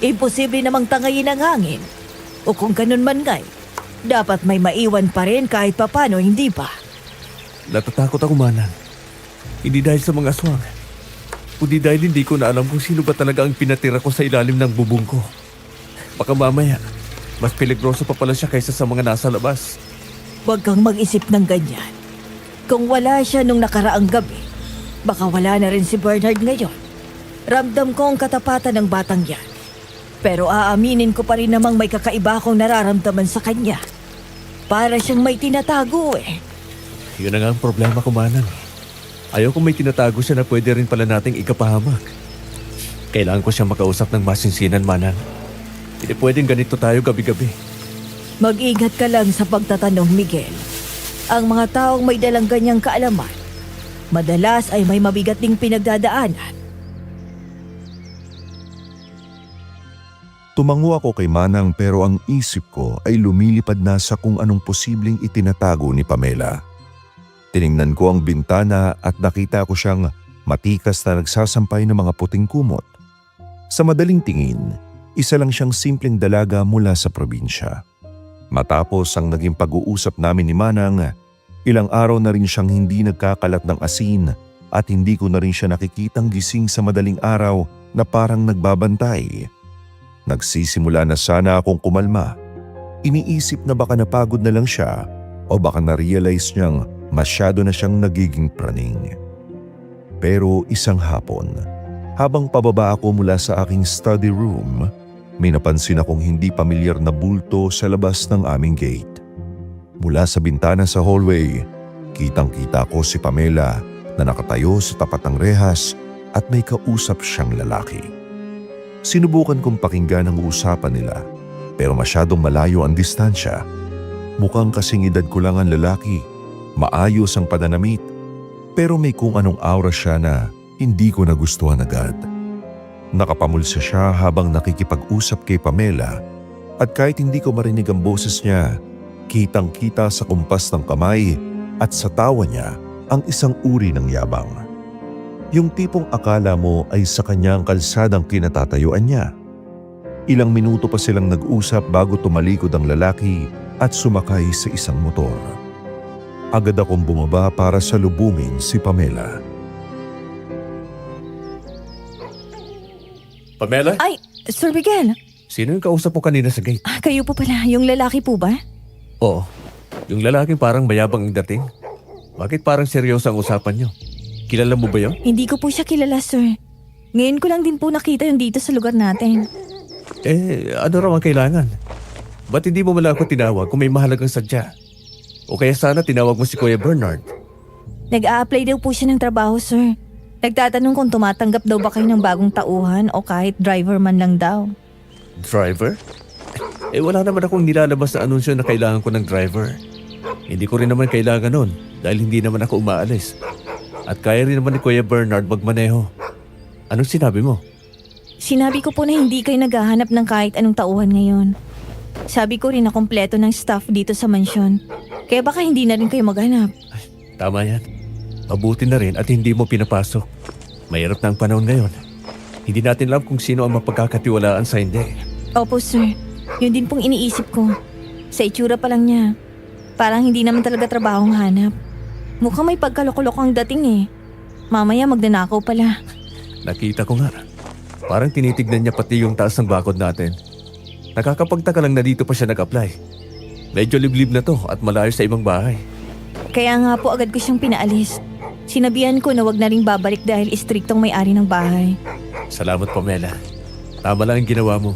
Imposible namang tangayin ang hangin. O kung ganun man ngay, dapat may maiwan pa rin kahit papano, hindi ba? Natatakot ako, Manang. Hindi dahil sa mga aswang. Kundi dahil hindi ko na alam kung sino ba talaga ang pinatira ko sa ilalim ng bubong ko. Baka mamaya, mas peligroso pa pala siya kaysa sa mga nasa labas. Huwag kang mag-isip ng ganyan. Kung wala siya nung nakaraang gabi, baka wala na rin si Bernard ngayon. Ramdam ko ang katapatan ng batang yan. Pero aaminin ko pa rin namang may kakaiba akong nararamdaman sa kanya. Para siyang may tinatago eh. Yun na nga ang problema ko, Manang. Ayaw kung may tinatago siya na pwede rin pala nating ikapahamak. Kailangan ko siyang makausap ng masinsinan, Manang. Hindi pwedeng ganito tayo gabi-gabi. Mag-ingat ka lang sa pagtatanong, Miguel. Ang mga taong may dalang ganyang kaalaman, madalas ay may mabigat ding pinagdadaanan. Tumango ako kay Manang pero ang isip ko ay lumilipad na sa kung anong posibleng itinatago ni Pamela. Tiningnan ko ang bintana at nakita ko siyang matikas na nagsasampay ng mga puting kumot. Sa madaling tingin, isa lang siyang simpleng dalaga mula sa probinsya. Matapos ang naging pag-uusap namin ni Manang, ilang araw na rin siyang hindi nagkakalat ng asin at hindi ko na rin siya nakikitang gising sa madaling araw na parang nagbabantay. Nagsisimula na sana akong kumalma. Iniisip na baka napagod na lang siya o baka na-realize niyang masyado na siyang nagiging praning. Pero isang hapon, habang pababa ako mula sa aking study room, may napansin akong hindi pamilyar na bulto sa labas ng aming gate. Mula sa bintana sa hallway, kitang-kita ko si Pamela na nakatayo sa tapat ng rehas at may kausap siyang lalaki. Sinubukan kong pakinggan ang usapan nila pero masyadong malayo ang distansya. Mukhang kasing edad ko lang ang lalaki. Maayos ang pananamit, pero may kung anong aura siya na hindi ko nagustuhan agad. Nakapamulsa siya habang nakikipag-usap kay Pamela at kahit hindi ko marinig ang boses niya, kitang-kita sa kumpas ng kamay at sa tawa niya ang isang uri ng yabang. Yung tipong akala mo ay sa kanyang kalsadang kinatatayuan niya. Ilang minuto pa silang nag-usap bago tumalikod ang lalaki at sumakay sa isang motor. Agad akong bumaba para salubungin si Pamela. Pamela? Ay, Sir Miguel, Sino yung kausap mo kanina sa gate? kayo po pala, yung lalaki po ba? Oo. Yung lalaking parang mayabang ang dating. Bakit parang seryoso ang usapan niyo? Kilala mo ba yun? Hindi ko po siya kilala, sir. Ngayon ko lang din po nakita yung dito sa lugar natin. Ano raw ang kailangan? Ba't hindi mo mala ako tinawag kung may mahalagang sadya? O kaya sana tinawag mo si Kuya Bernard? Nag-a-apply daw po siya ng trabaho, sir. Nagtatanong kung tumatanggap daw ba kayo ng bagong tauhan o kahit driver man lang daw. Driver? Wala naman akong nilalabas na anunsyo na kailangan ko ng driver. Hindi ko rin naman kailangan nun dahil hindi naman ako umaalis. At kaya rin naman ni Kuya Bernard magmaneho. Anong sinabi mo? Sinabi ko po na hindi kayo naghahanap ng kahit anong tauhan ngayon. Sabi ko rin na kompleto ng staff dito sa mansyon. Kaya baka hindi na rin kayo maghanap. Tama yan. Mabuti na rin at hindi mo pinapasok. Mahirap na ang panahon ngayon. Hindi natin alam kung sino ang mapagkakatiwalaan sa hindi. Opo, sir. Yun din pong iniisip ko. Sa itsura pa lang niya. Parang hindi naman talaga trabahong hanap. Mukhang may pagkalokoloko ang dating eh. Mamaya magnanakaw pala. Nakita ko nga. Parang tinitignan niya pati yung taas ng bakod natin. Nakakapagtaka lang na dito pa siya nag-apply. Medyo liblib na to at malayo sa ibang bahay. Kaya nga po agad ko siyang pinaalis. Sinabihan ko na wag na ring babalik dahil istriktong may-ari ng bahay. Salamat, Pamela. Tama lang ang ginawa mo.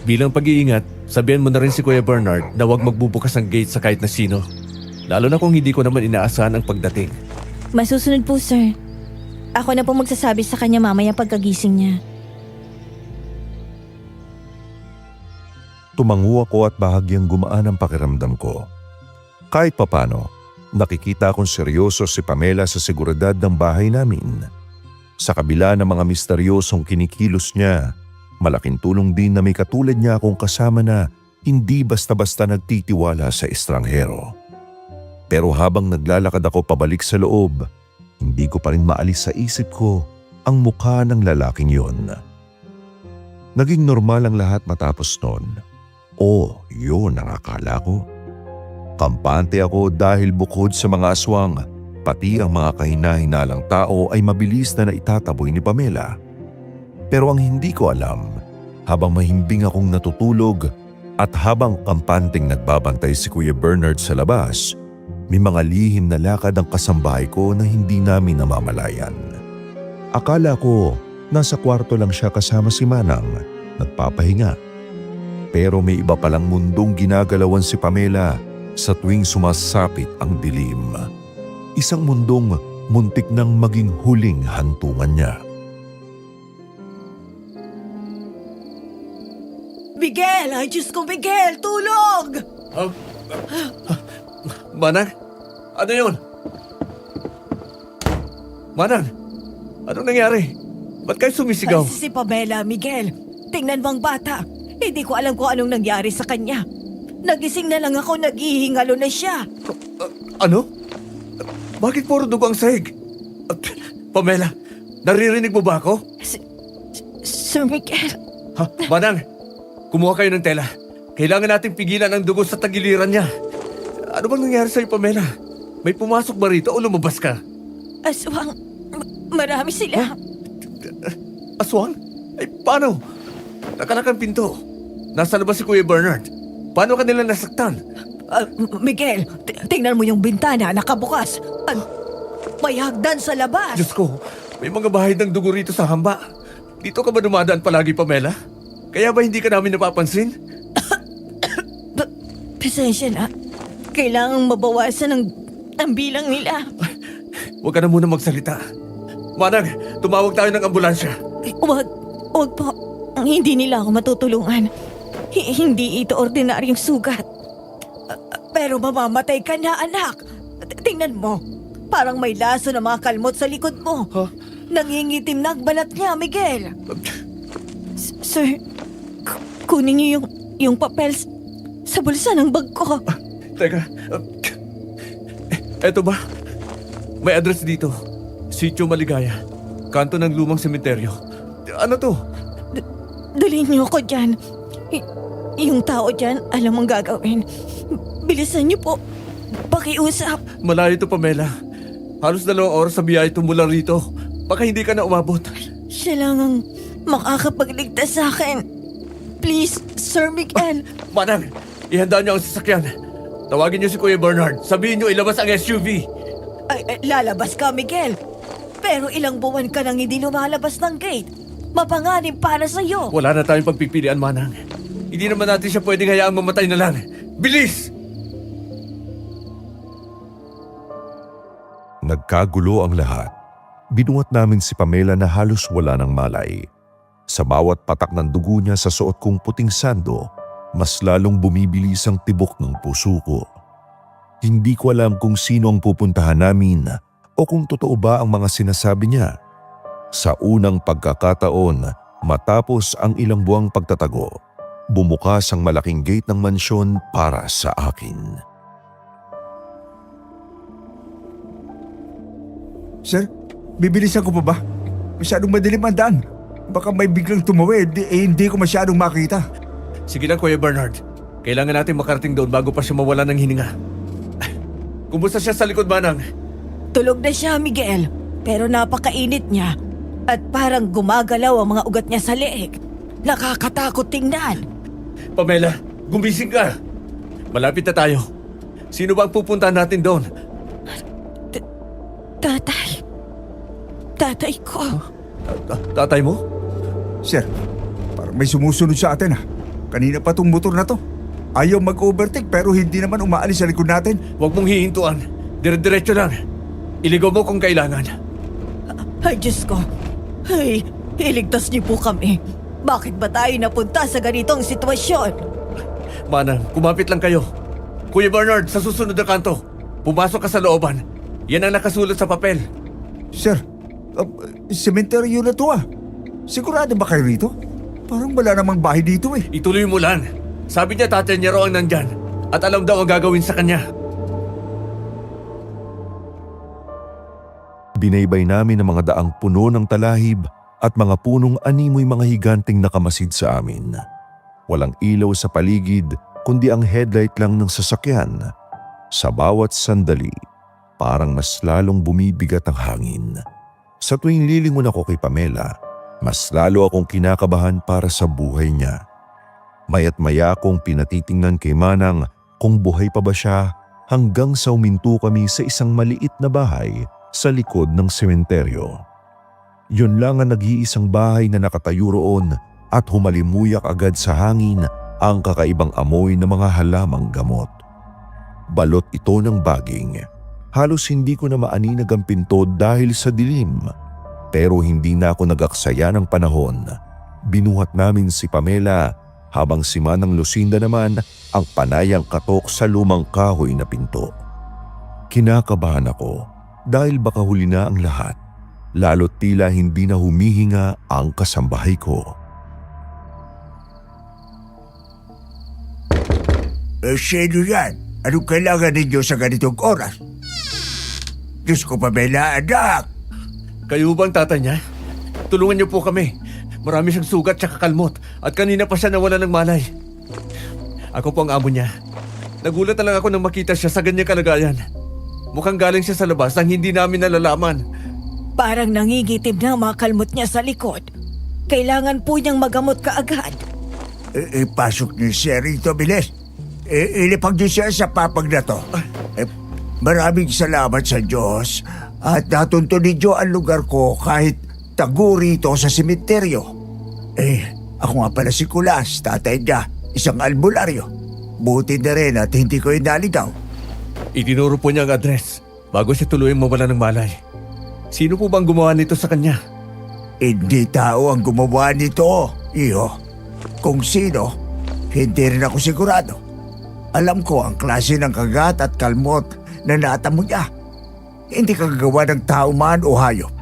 Bilang pag-iingat, sabihan mo na rin si Kuya Bernard na wag magbubukas ng gate sa kahit na sino. Lalo na kung hindi ko naman inaasahan ang pagdating. Masusunod po, sir. Ako na po magsasabi sa kanya mamaya pagkagising niya. Tumango ako at bahagyang gumaan ang pakiramdam ko. Kahit papano, nakikita kong seryoso si Pamela sa seguridad ng bahay namin. Sa kabila ng mga misteryosong kinikilos niya, malaking tulong din na may katulad niya akong kasama na hindi basta-basta nagtitiwala sa estranghero. Pero habang naglalakad ako pabalik sa loob, hindi ko pa rin maalis sa isip ko ang mukha ng lalaking yon. Naging normal ang lahat matapos nun. O, yun ang akala ko. Kampante ako dahil bukod sa mga aswang, pati ang mga kahina-hinalang tao ay mabilis na naitataboy ni Pamela. Pero ang hindi ko alam, habang mahimbing akong natutulog at habang kampanteng nagbabantay si Kuya Bernard sa labas, may mga lihim na lakad ang kasambahay ko na hindi namin namamalayan. Akala ko nasa kwarto lang siya kasama si Manang, nagpapahinga. Pero may iba palang mundong ginagalawan si Pamela sa tuwing sumasapit ang dilim. Isang mundong muntik nang maging huling hantungan niya. Miguel! Ay, Diyos ko, Miguel! Tulog! Manang? Ano yun? Manang? Anong nangyari? Ba't kayo sumisigaw? Ay, si Pamela, Miguel. Tingnan mo ang bata. Hindi ko alam kung anong nangyari sa kanya. Nagising na lang ako, naghihingalo na siya. Ano? Bakit puro dugo ang sahig? Pamela, naririnig mo ba ako? Sir Miguel, Ha? Manang, kumuha kayo ng tela. Kailangan nating pigilan ang dugo sa tagiliran niya. Ano bang nangyari sa'yo, Pamela? May pumasok ba rito o lumabas ka? aswang, marami sila. Aswang? Ay, paano? Nakalak ang pinto. Nasa labas si Kuya Bernard. Paano ka nila nasaktan? Miguel, tingnan mo yung bintana, nakabukas. May hagdan sa labas. Diyos ko, may mga bahay ng dugo rito sa hamba. Dito ka ba dumadaan palagi, Pamela? Kaya ba hindi ka namin napapansin? Pasensya na. Kailangang mabawasan ang bilang nila. Huwag ka na muna magsalita. Manang, tumawag tayo ng ambulansya. Huwag po. Hindi nila ako matutulungan. Hindi ito ordinaryong sugat. Pero mamamatay ka na, anak. Tingnan mo. Parang may laso na mga kalmot sa likod mo. Ha? Nangingitim na ang balat niya, Miguel. Sir, kunin niyo yung papel sa bulsa ng bag ko. Teka. Eto ba? May address dito. Sitio Maligaya. Kanto ng lumang sementeryo. Ano to? Dalhin niyo ako dyan. Yung tao dyan, alam ang gagawin. Bilisan niyo po. Pakiusap. Malayo to, Pamela. Halos 2 oras sa biyahe to mula rito. Baka hindi ka na umabot. Siya lang ang makakapagligtas sa akin. Please, Sir Miguel. Manang, ihanda niyo ang sasakyan. Tawagin niyo si Kuya Bernard. Sabihin niyo ilabas ang SUV. Ay, lalabas ka, Miguel. Pero ilang buwan ka nang hindi lumalabas ng gate. Mapanganib para sa'yo. Wala na tayong pagpipilian, Manang. Hindi naman natin siya pwedeng hayaang mamatay na lang. Bilis! Nagkagulo ang lahat. Binuhat namin si Pamela na halos wala ng malay. Sa bawat patak ng dugo niya sa suot kong puting sando, mas lalong bumibilis ang tibok ng puso ko. Hindi ko alam kung sino ang pupuntahan namin o kung totoo ba ang mga sinasabi niya. Sa unang pagkakataon, matapos ang ilang buwang pagtatago, bumukas ang malaking gate ng mansyon para sa akin. Sir, bibilisan ko pa ba? Masyadong madilim ang daan. Baka may biglang tumawid, hindi ko masyadong makita. Sige lang, Kuya Bernard. Kailangan natin makarating doon bago pa siya mawala ng hininga. Kumusta siya sa likod, Manang? Tulog na siya, Miguel. Pero napakainit niya. At parang gumagalaw ang mga ugat niya sa leeg. Nakakatakot tingnan. Pamela, gumising ka. Malapit na tayo. Sino ba ang pupuntahan natin doon? Tatay. Tatay ko. Tatay mo? Sir, parang may sumusunod sa atin Kanina pa tong motor na to. Ayaw mag-overtake pero hindi naman umaalis sa likod natin. Huwag mong hihintuan. Dire-diretso lang. Iligaw mo kung kailangan. Ay, Diyos ko. Ay, iligtas niyo po kami. Bakit ba tayo napunta sa ganitong sitwasyon? Manang, kumapit lang kayo. Kuya Bernard, sa susunod na kanto, pumasok ka sa looban. Yan ang nakasulat sa papel. Sir, sementeryo na to ah. Sigurado ba kayo rito? Parang wala namang bahay dito eh. Ituloy mo lang. Sabi niya tatay niya raw ang nandyan at alam daw ang gagawin sa kanya. Binaybay namin ang mga daang puno ng talahib at mga punong animoy mga higanting nakamasid sa amin. Walang ilaw sa paligid kundi ang headlight lang ng sasakyan. Sa bawat sandali, parang mas lalong bumibigat ang hangin. Sa tuwing lilingon ako kay Pamela, mas lalo akong kinakabahan para sa buhay niya. Maya't maya akong pinatitingnan kay Manang kung buhay pa ba siya hanggang sa uminto kami sa isang maliit na bahay sa likod ng sementeryo. Yun lang ang nag-iisang bahay na nakatayo roon at humalimuyak agad sa hangin ang kakaibang amoy ng mga halamang gamot. Balot ito ng baging. Halos hindi ko na maaninag ang pinto dahil sa dilim. Pero hindi na ako nag-aksaya ng panahon. Binuhat namin si Pamela habang si Manang Lucinda naman ang panayang katok sa lumang kahoy na pinto. Kinakabahan ako dahil baka huli na ang lahat, lalo't tila hindi na humihinga ang kasambahay ko. Sino yan? Anong kailangan ninyo sa ganitong oras? Diyos ko, Pamela, anak! Kayo bang tatay niya? Tulungan niyo po kami. Marami siyang sugat at kalmot at kanina pa siya nawala ng malay. Ako po ang amo niya. Nagulat na lang ako nang makita siya sa ganyang kalagayan. Mukhang galing siya sa labas nang hindi namin nalalaman. Parang nangigitim na ang mga kalmot niya sa likod. Kailangan po niyang magamot kaagad. Pasok niyo siya rito, bilis. Ilipag niyo siya sa papag na to. Maraming salamat sa Diyos at natunto ninyo ang lugar ko kahit tago rito sa sementeryo. Ako nga pala si Kulas, tatay niya, isang albularyo. Buti na rin at hindi ko inaligaw. Itinuro po niya ang address bago siya tuluyang mawala ng malay. Sino po bang gumawa nito sa kanya? Hindi tao ang gumawa nito, iho. Kung sino, hindi rin ako sigurado. Alam ko ang klase ng kagat at kalmot na natamo niya. Hindi kagagawa ng tao man o hayop.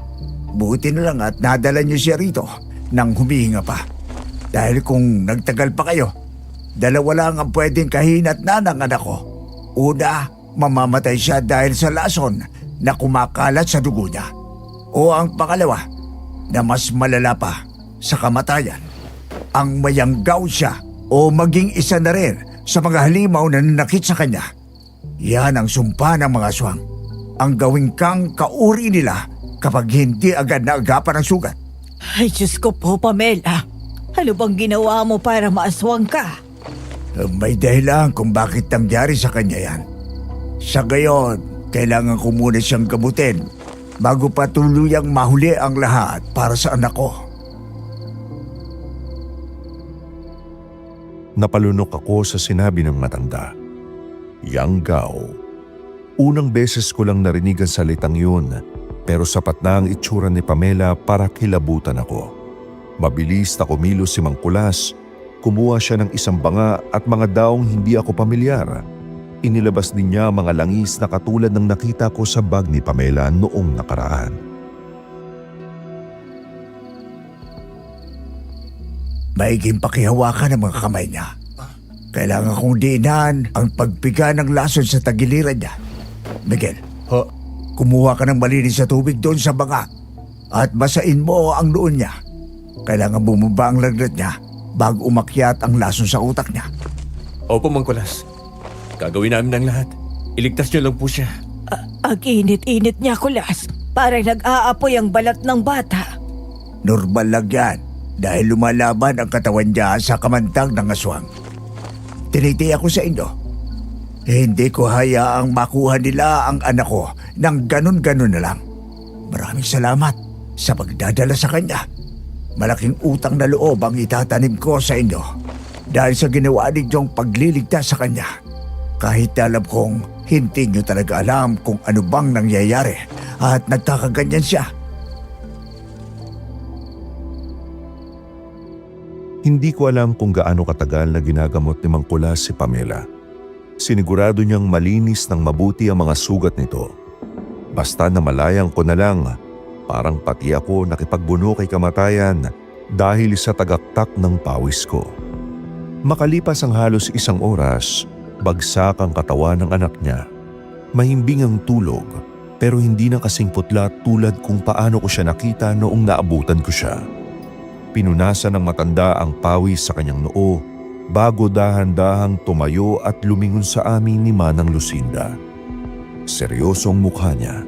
Buti na lang at nadala niyo siya rito nang humihinga pa. Dahil kung nagtagal pa kayo, dalawa lang ang pwedeng kahinat na ng anak ko. Una, mamamatay siya dahil sa lason na kumakalat sa dugo niya. O ang pangalawa, na mas malala pa sa kamatayan, ang mayanggaw siya o maging isa na rin sa mga halimaw na nanakit sa kanya. Yan ang sumpa ng mga aswang. Ang gawing kang kauri nila kapag hindi agad naagapan ang sugat. Ay, Diyos ko po, Pamela. Ano bang ginawa mo para maaswang ka? May dahilan kung bakit nangyari sa kanya yan. Sa gayon, kailangan ko muna siyang gamutin bago pa tuluyang mahuli ang lahat para sa anak ko. Napalunok ako sa sinabi ng matanda. Yanggaw. Unang beses ko lang narinig ang salitang yun, pero sapat na ang itsura ni Pamela para kilabutan ako. Mabilis na kumilos si Mang Kulas. Kumuha siya ng isang banga at mga daong hindi ako pamilyar. Inilabas din niya mga langis na katulad ng nakita ko sa bag ni Pamela noong nakaraan. Maiging pakihawakan ang mga kamay niya. Kailangan kong diinan ang pagpiga ng lason sa tagiliran niya. Miguel, kumuha ka ng malinis na tubig doon sa banga at basain mo ang noon niya. Kailangan bumaba ang lagnat niya bago umakyat ang lason sa utak niya. Opo, Mang Kulas. Gagawin namin ang lahat. Iligtas niyo lang po siya. Ang init-init niya, Kulas. Parang nag-aapoy ang balat ng bata. Normal lang yan dahil lumalaban ang katawan niya sa kamantang ng aswang. Tinitiyak ko sa inyo, hindi ko hayaang makuha nila ang anak ko ng ganun-ganun na lang. Maraming salamat sa pagdadala sa kanya. Malaking utang na loob ang itatanim ko sa inyo dahil sa ginawa ninyong pagliligtas sa kanya. Kahit alam kong hindi nyo talaga alam kung ano bang nangyayari at nagkakaganyan siya. Hindi ko alam kung gaano katagal na ginagamot ni Mang Kulas si Pamela. Sinigurado niyang malinis ng mabuti ang mga sugat nito. Basta namalayang ko na lang, parang pati ako nakipagbuno kay kamatayan dahil sa tagaktak ng pawis ko. Makalipas ang halos 1 oras, bagsak ang katawan ng anak niya. Mahimbing ang tulog, pero hindi na kasing putla tulad kung paano ko siya nakita noong naabutan ko siya. Pinunasan ng matanda ang pawis sa kanyang noo bago dahan-dahang tumayo at lumingon sa amin ni Manang Lucinda. Seryosong mukha niya,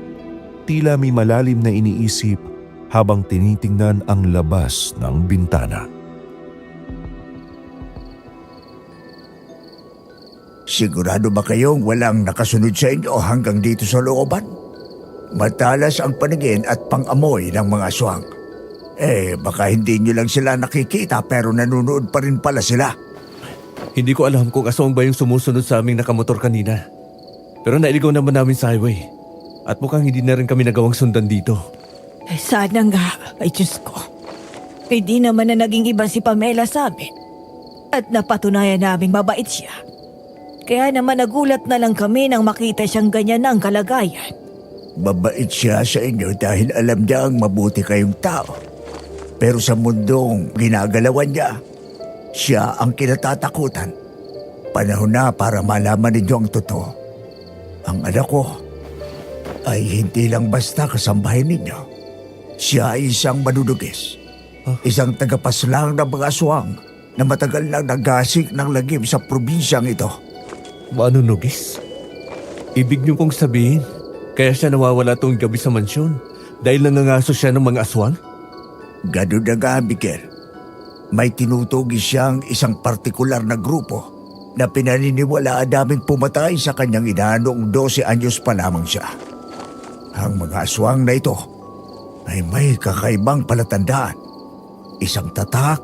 tila may malalim na iniisip habang tinitingnan ang labas ng bintana. Sigurado ba kayong walang nakasunod sa inyo hanggang dito sa looban? Matalas ang paningin at pang-amoy ng mga aswang. Baka hindi nyo lang sila nakikita pero nanonood pa rin pala sila. Hindi ko alam kung aswang ba yung sumusunod sa aming nakamotor kanina. Pero nailigaw naman namin sa highway. At mukhang hindi na rin kami nagawang sundan dito. Sana nga, ay Diyos ko. Hindi naman na naging iba si Pamela sa amin. At napatunayan naming mabait siya. Kaya naman nagulat na lang kami nang makita siyang ganyan ang kalagayan. Mabait siya sa inyo dahil alam niya ang mabuti kayong tao. Pero sa mundong ginagalawan niya, siya ang kinatatakutan. Panahon na para malaman ninyo ang totoo. Ang anak ko ay hindi lang basta kasambahay ninyo. Siya ay isang manunugis. Isang tagapaslang ng mga aswang na matagal nang nagasik ng lagim sa probinsyang ito. Manunugis? Ibig niyo pong sabihin, kaya siya nawawala tuwing gabi sa mansyon dahil nangangaso siya ng mga aswang? Ganun na nga, Miguel. May tinutugis siyang isang partikular na grupo na pinaniniwalaan naming pumatay sa kanyang ina noong 12 anyos pa lamang siya. Ang mga aswang na ito ay may kakaibang palatandaan. Isang tatak,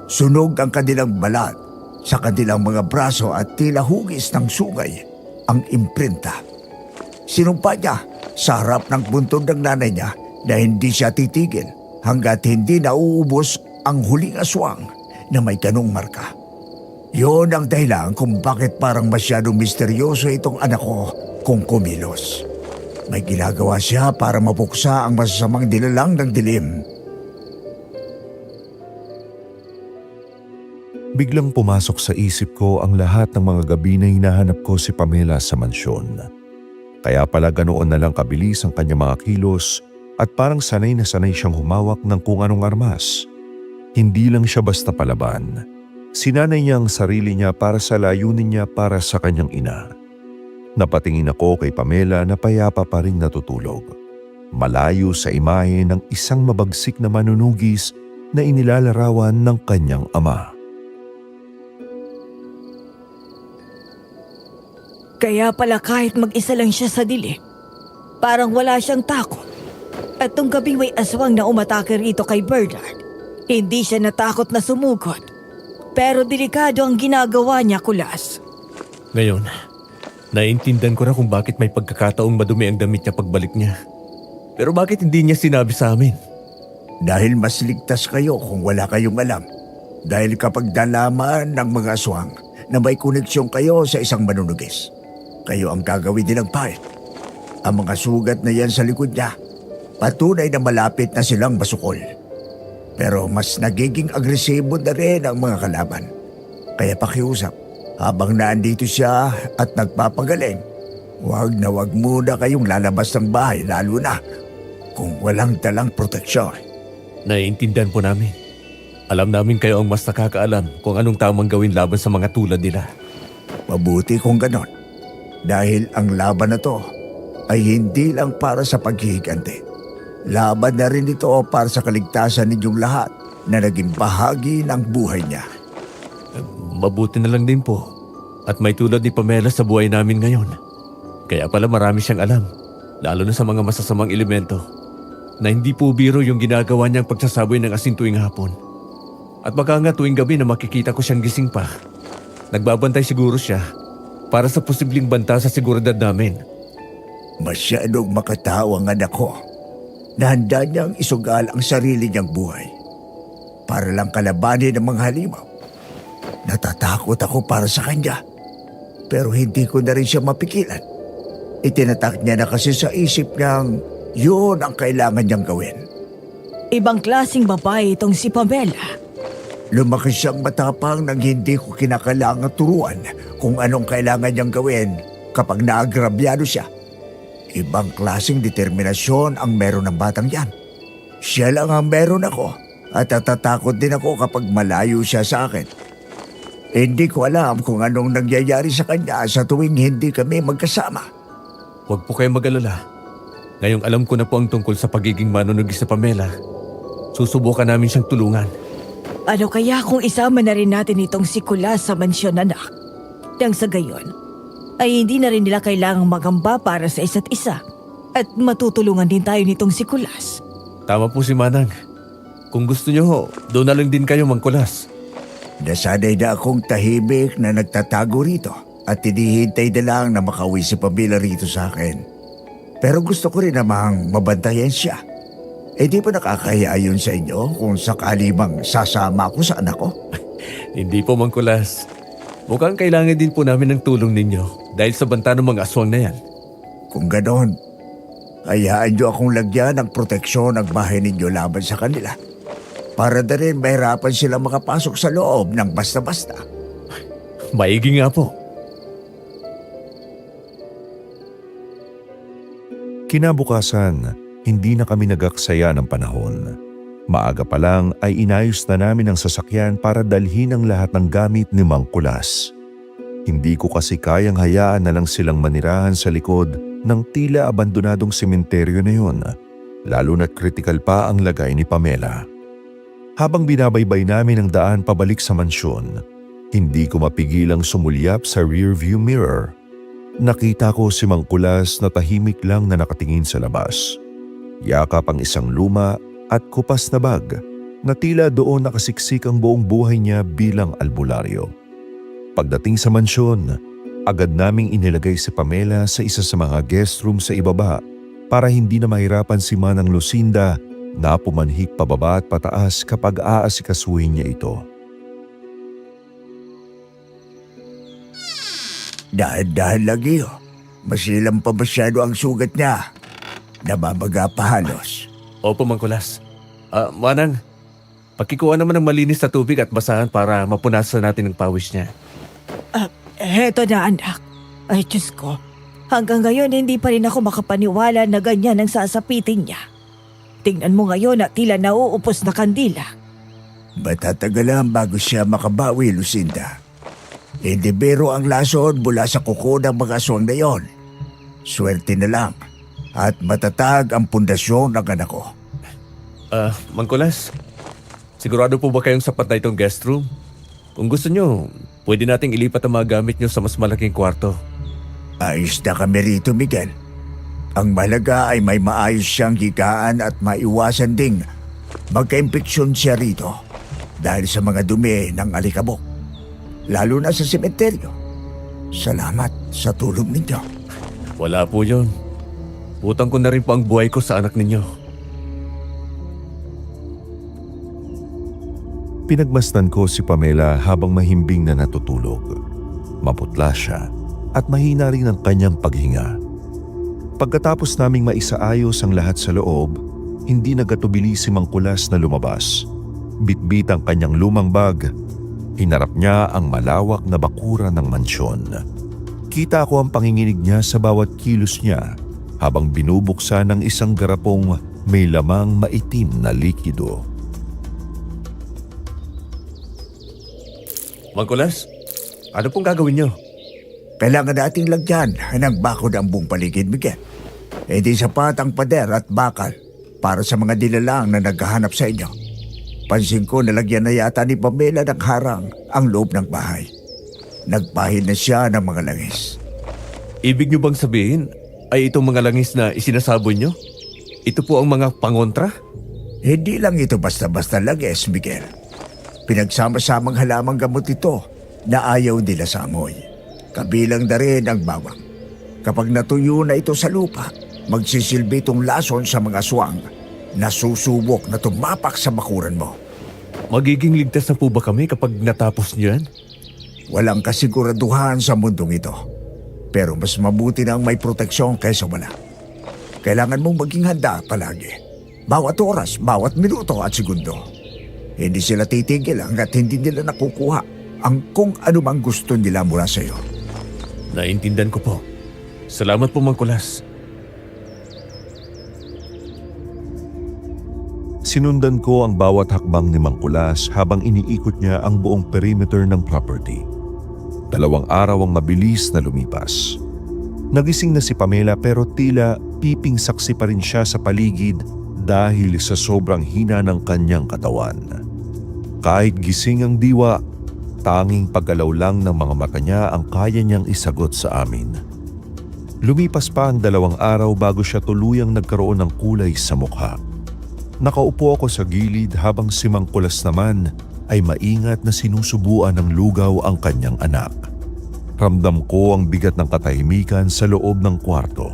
sunog ang kanilang balat sa kanilang mga braso at tila hugis ng sungay ang imprinta. Sinumpa niya sa harap ng buntod ng nanay niya na hindi siya titigil hanggat hindi nauubos ang huling aswang na may ganong marka. Yon ang dahilan kung bakit parang masyadong misteryoso itong anak ko kung kumilos. May ginagawa siya para mapuksa ang masasamang dilalang ng dilim. Biglang pumasok sa isip ko ang lahat ng mga gabi na hinahanap ko si Pamela sa mansyon. Kaya pala ganoon na lang kabilis ang kanyang mga kilos at parang sanay na sanay siyang humawak ng kung anong armas. Hindi lang siya basta palaban. Sinanay niya ang sarili niya para sa layunin niya para sa kanyang ina. Napatingin ako kay Pamela na payapa pa rin natutulog. Malayo sa imahe ng isang mabagsik na manunugis na inilalarawan ng kanyang ama. Kaya pala kahit mag-isa lang siya sa dilim, parang wala siyang takot. At nung gabi may aswang na umatake rito kay Bernard, hindi siya natakot na sumugod. Pero delikado ang ginagawa niya, Kulas. Ngayon, naiintindihan ko na kung bakit may pagkakataong madumi ang damit niya pagbalik niya. Pero bakit hindi niya sinabi sa amin? Dahil mas ligtas kayo kung wala kayong alam. Dahil kapag nalaman ng mga aswang na may koneksyon kayo sa isang manunugis, kayo ang gagawin nilang pahit. Ang mga sugat na yan sa likod niya, patunay na malapit na silang masukol. Pero mas nagiging agresibo na rin ang mga kalaban. Kaya pakiusap, habang naandito siya at nagpapagaling, huwag na huwag muna kayong lalabas ng bahay, lalo na kung walang dalang proteksyon. Naiintindihan po namin. Alam namin kayo ang mas nakakaalam kung anong tamang gawin laban sa mga tulad nila. Mabuti kung ganon. Dahil ang laban na to ay hindi lang para sa paghihiganti. Laban na rin ito para sa kaligtasan ninyong lahat na naging bahagi ng buhay niya. Mabuti na lang din po. At may tulad ni Pamela sa buhay namin ngayon. Kaya pala marami siyang alam, lalo na sa mga masasamang elemento, na hindi po biro yung ginagawa niyang pagsasaboy ng asin tuwing hapon. At baka nga tuwing gabi na makikita ko siyang gising pa, nagbabantay siguro siya para sa posibleng banta sa seguridad namin. Masyadong makatao ang anak ko na handa niyang isugal ang sarili niyang buhay para lang kalabanin ang mga halimaw. Natatakot ako para sa kanya, pero hindi ko na rin siya mapigilan. Itinatak niya na kasi sa isip niyang yun ang kailangan niyang gawin. Ibang klaseng babae itong si Pamela. Lumaki siyang matapang nang hindi ko kinakailangan turuan kung anong kailangan niyang gawin kapag naagrabyado siya. Ibang klaseng determinasyon ang meron ng batang yan. Siya lang ang meron ako at natatakot din ako kapag malayo siya sa akin. Hindi ko alam kung anong nangyayari sa kanya sa tuwing hindi kami magkasama. Huwag po kayong mag-alala. Ngayong alam ko na po ang tungkol sa pagiging manunugis sa Pamela, susubukan namin siyang tulungan. Ano kaya kung isama na rin natin itong si Kulas sa mansyon, anak? Nang sa gayon, ay hindi na rin nila kailangang magamba para sa isa't isa. At matutulungan din tayo nitong si Kulas. Tama po si Manang. Kung gusto niyo ho, doon na lang din kayo mangkulas. Nasanay na akong tahimik na nagtatago rito at tinihintay na lang na makauwi si Pamela rito sa akin. Pero gusto ko rin namang mabantayan siya. Di ba nakakahiya yun sa inyo kung sakali bang sasama ako sa anak ko? Hindi po mangkulas. Mukhang kailangan din po namin ng tulong ninyo dahil sa banta ng mga aswang na yan. Kung ganon, hayaan niyo akong lagyan ng proteksyon ang bahay ninyo laban sa kanila. Para na rin mahirapan sila makapasok sa loob ng basta-basta. Maigi nga po. Kinabukasan, hindi na kami nagaksaya ng panahon. Maaga pa lang ay inayos na namin ang sasakyan para dalhin ang lahat ng gamit ni Mang Kulas. Hindi ko kasi kayang hayaan na lang silang manirahan sa likod ng tila abandonadong sementeryo na yun, lalo na't kritikal pa ang lagay ni Pamela. Habang binabaybay namin ang daan pabalik sa mansyon, hindi ko mapigilang sumulyap sa rearview mirror. Nakita ko si Mang Kulas na tahimik lang na nakatingin sa labas. Yakap ang isang luma at kupas na bag na tila doon nakasiksik ang buong buhay niya bilang albularyo. Pagdating sa mansyon, agad naming inilagay si Pamela sa isa sa mga guest room sa ibaba para hindi na mahirapan si Manang Lucinda na pumanhik pababa at pataas kapag aasikasuhin niya ito. Dahan-dahan lagi oh. Masilang pa masyado ang sugat niya. Nababaga pa halos. Opo, Mangkulas. Manang, pakikuha naman ng malinis na tubig at basahan para mapunasan natin ang pawis niya. Heto na, anak. Ay, Diyos ko. Hanggang ngayon, hindi pa rin ako makapaniwala na ganyan ang sasapitin niya. Tingnan mo ngayon na tila nauupos na kandila. Matatagalan bago siya makabawi, Lucinda. Hindi biro ang lason mula sa kuko ng mga aswang na yon. Swerte na lang at matatag ang pundasyon ng anak ko. Mangkulas, sigurado po ba kayong sapat na itong guest room? Kung gusto nyo, pwede nating ilipat ang mga gamit nyo sa mas malaking kwarto. Ayos na kami rito, Miguel. Ang mahalaga ay may maayos siyang higaan at maiwasan ding magka-impeksyon siya rito dahil sa mga dumi ng alikabok. Lalo na sa sementeryo. Salamat sa tulong ninyo. Wala po yun. Utang ko na rin po ang buhay ko sa anak ninyo. Pinagmasdan ko si Pamela habang mahimbing na natutulog. Maputla siya at mahina rin ang kanyang paghinga. Pagkatapos naming maisaayos ang lahat sa loob, hindi nagatubili si Mang Kulas na lumabas. Bitbit ang kanyang lumang bag. Hinarap niya ang malawak na bakuran ng mansyon. Kita ko ang panginginig niya sa bawat kilos niya habang binubuksan ng isang garapong may lamang maitim na likido. Mangkulas, ano pong gagawin nyo? Kailangan nating lagyan ng bakod ang buong paligid, Miguel. Hindi sapat ang pader at bakal para sa mga dilalang na naghahanap sa inyo. Pansin ko na lagyan na yata ni Pamela ng harang ang loob ng bahay. Nagpahid na siya ng mga langis. Ibig nyo bang sabihin ay itong mga langis na isinasabon nyo? Ito po ang mga pangontra? Hindi lang ito basta-basta langis, Miguel. Pinagsama-samang halamang gamot ito na ayaw nila sa amoy. Kabilang na rin ang bawang. Kapag natuyo na ito sa lupa, magsisilbi itong lason sa mga aswang na susubok na tumapak sa bakuran mo. Magiging ligtas na po ba kami kapag natapos niyo yan? Walang kasiguraduhan sa mundong ito. Pero mas mabuti na ang may proteksyon kaysa wala. Kailangan mong maging handa palagi. Bawat oras, bawat minuto at segundo. Hindi sila titigil hanggat hindi nila nakukuha ang kung ano mang gusto nila mula sa iyo. Naintindihan ko po. Salamat po, Mang Kulas. Sinundan ko ang bawat hakbang ni Mang Kulas habang iniikot niya ang buong perimeter ng property. 2 araw ang mabilis na lumipas. Nagising na si Pamela pero tila piping saksi pa rin siya sa paligid dahil sa sobrang hina ng kanyang katawan. Kahit gising ang diwa, tanging paggalaw lang ng mga mata niya ang kaya niyang isagot sa amin. Lumipas pa ang 2 araw bago siya tuluyang nagkaroon ng kulay sa mukha. Nakaupo ako sa gilid habang si Mang Kulas naman ay maingat na sinusubuan ng lugaw ang kanyang anak. Ramdam ko ang bigat ng katahimikan sa loob ng kwarto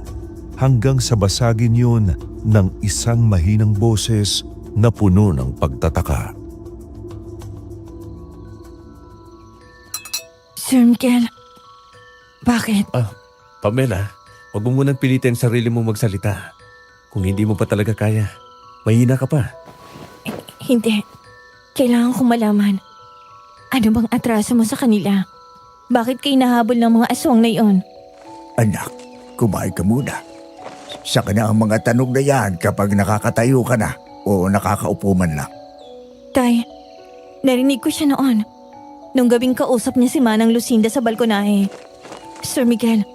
hanggang sa basagin yun ng isang mahinang boses na puno ng pagtataka. Sir Miguel, bakit? Pamela, huwag mo munang pilitin ang sarili mong magsalita. Kung hindi mo pa talaga kaya, mahina ka pa. Hindi. Kailangan kong malaman. Ano bang atraso mo sa kanila? Bakit kayo nahabol ng mga aswang na iyon? Anak, kumain ka muna. Saka na ang mga tanong na yan kapag nakakatayo ka na o nakakaupo man lang. Tay, narinig ko siya noon. Nung gabing kausap niya si Manang Lucinda sa balkonahe. Sir Miguel,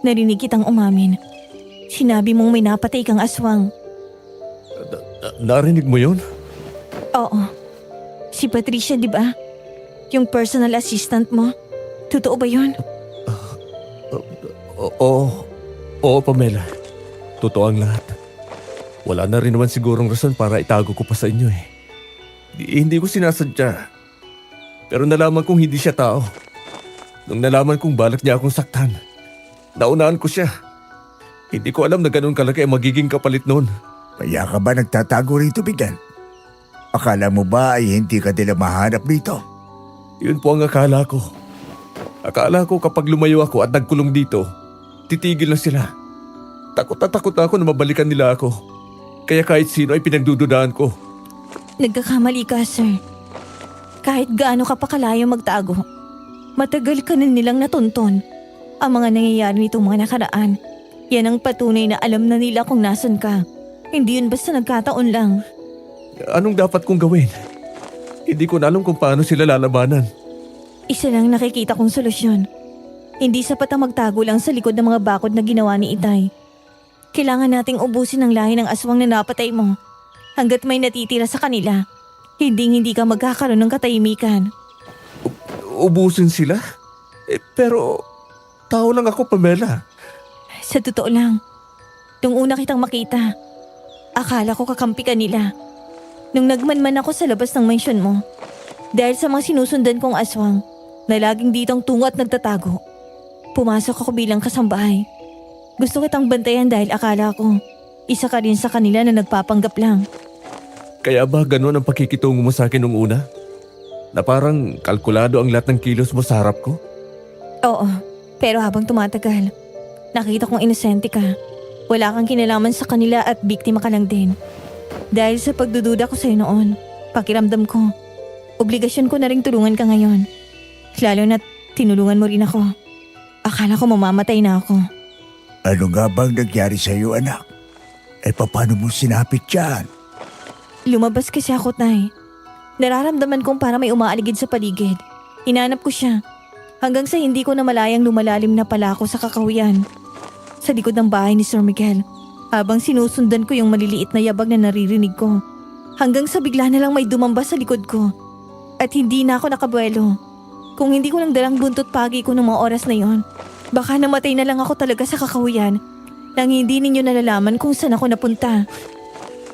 narinig kitang umamin. Sinabi mong may napatay kang aswang. Narinig mo yun? Oo. Si Patricia, di ba? Yung personal assistant mo. Totoo ba yun? Oo, Pamela. Totoo ang lahat. Wala na rin naman sigurong rason para itago ko pa sa inyo eh. Hindi ko sinasadya. Pero nalaman kong hindi siya tao. Nung nalaman kong balak niya akong saktan, naunahan ko siya. Hindi ko alam na ganun kalaki ang magiging kapalit noon. Kaya ka ba nagtatago rito, Miguel? Akala mo ba ay hindi ka nila mahanap dito? Yun po ang akala ko. Akala ko kapag lumayo ako at nagkulong dito, titigil na sila. Takot na takot ako na mabalikan nila ako. Kaya kahit sino ay pinagdududahan ko. Nagkakamali ka, sir. Kahit gaano ka pa kalayo magtago, matagal ka na nilang natunton. Ang mga nangyayari nitong mga nakaraan, yan ang patunay na alam na nila kung nasan ka. Hindi yun basta nagkataon lang. Anong dapat kong gawin? Hindi ko na alam kung paano sila lalabanan. Isa lang nakikita kong solusyon. Hindi sapat ang magtago lang sa likod ng mga bakod na ginawa ni Itay. Kailangan nating ubusin ang lahi ng aswang na napatay mo. Hanggat may natitira sa kanila, hindi ka magkakaroon ng katahimikan. Ubusin sila? Pero tao lang ako, Pamela. Sa totoo lang, nung una kitang makita, akala ko kakampi ka nila. Nung nagmanman ako sa labas ng mansyon mo, dahil sa mga sinusundan kong aswang na laging ditong tungo at nagtatago, pumasok ako bilang kasambahay. Gusto kitang bantayan dahil akala ko isa ka rin sa kanila na nagpapanggap lang. Kaya ba ganun ang pakikitungo mo sa akin nung una? Na parang kalkulado ang lahat ng kilos mo sa harap ko? Oo, pero habang tumatagal, nakita kong inosente ka. Wala kang kinalaman sa kanila at biktima ka lang din. Dahil sa pagdududa ko sa'yo noon, pakiramdam ko, obligasyon ko na rin tulungan ka ngayon. Lalo na tinulungan mo rin ako. Akala ko mamamatay na ako. Ano nga bang nangyari sa iyo, anak? Paano mo sinapit yan? Lumabas kasi ako, Tay. Nararamdaman kong para may umaaligid sa paligid. Hinanap ko siya. Hanggang sa hindi ko na malayang lumalalim na pala ako sa kakahuyan. Sa likod ng bahay ni Sir Miguel. Habang sinusundan ko yung maliliit na yabag na naririnig ko. Hanggang sa bigla na lang may dumamba sa likod ko. At hindi na ako nakabuelo. Kung hindi ko lang dalang buntot pagi ko ng mga oras na yon, baka namatay na lang ako talaga sa kakahuyan nang hindi ninyo nalalaman kung saan ako napunta.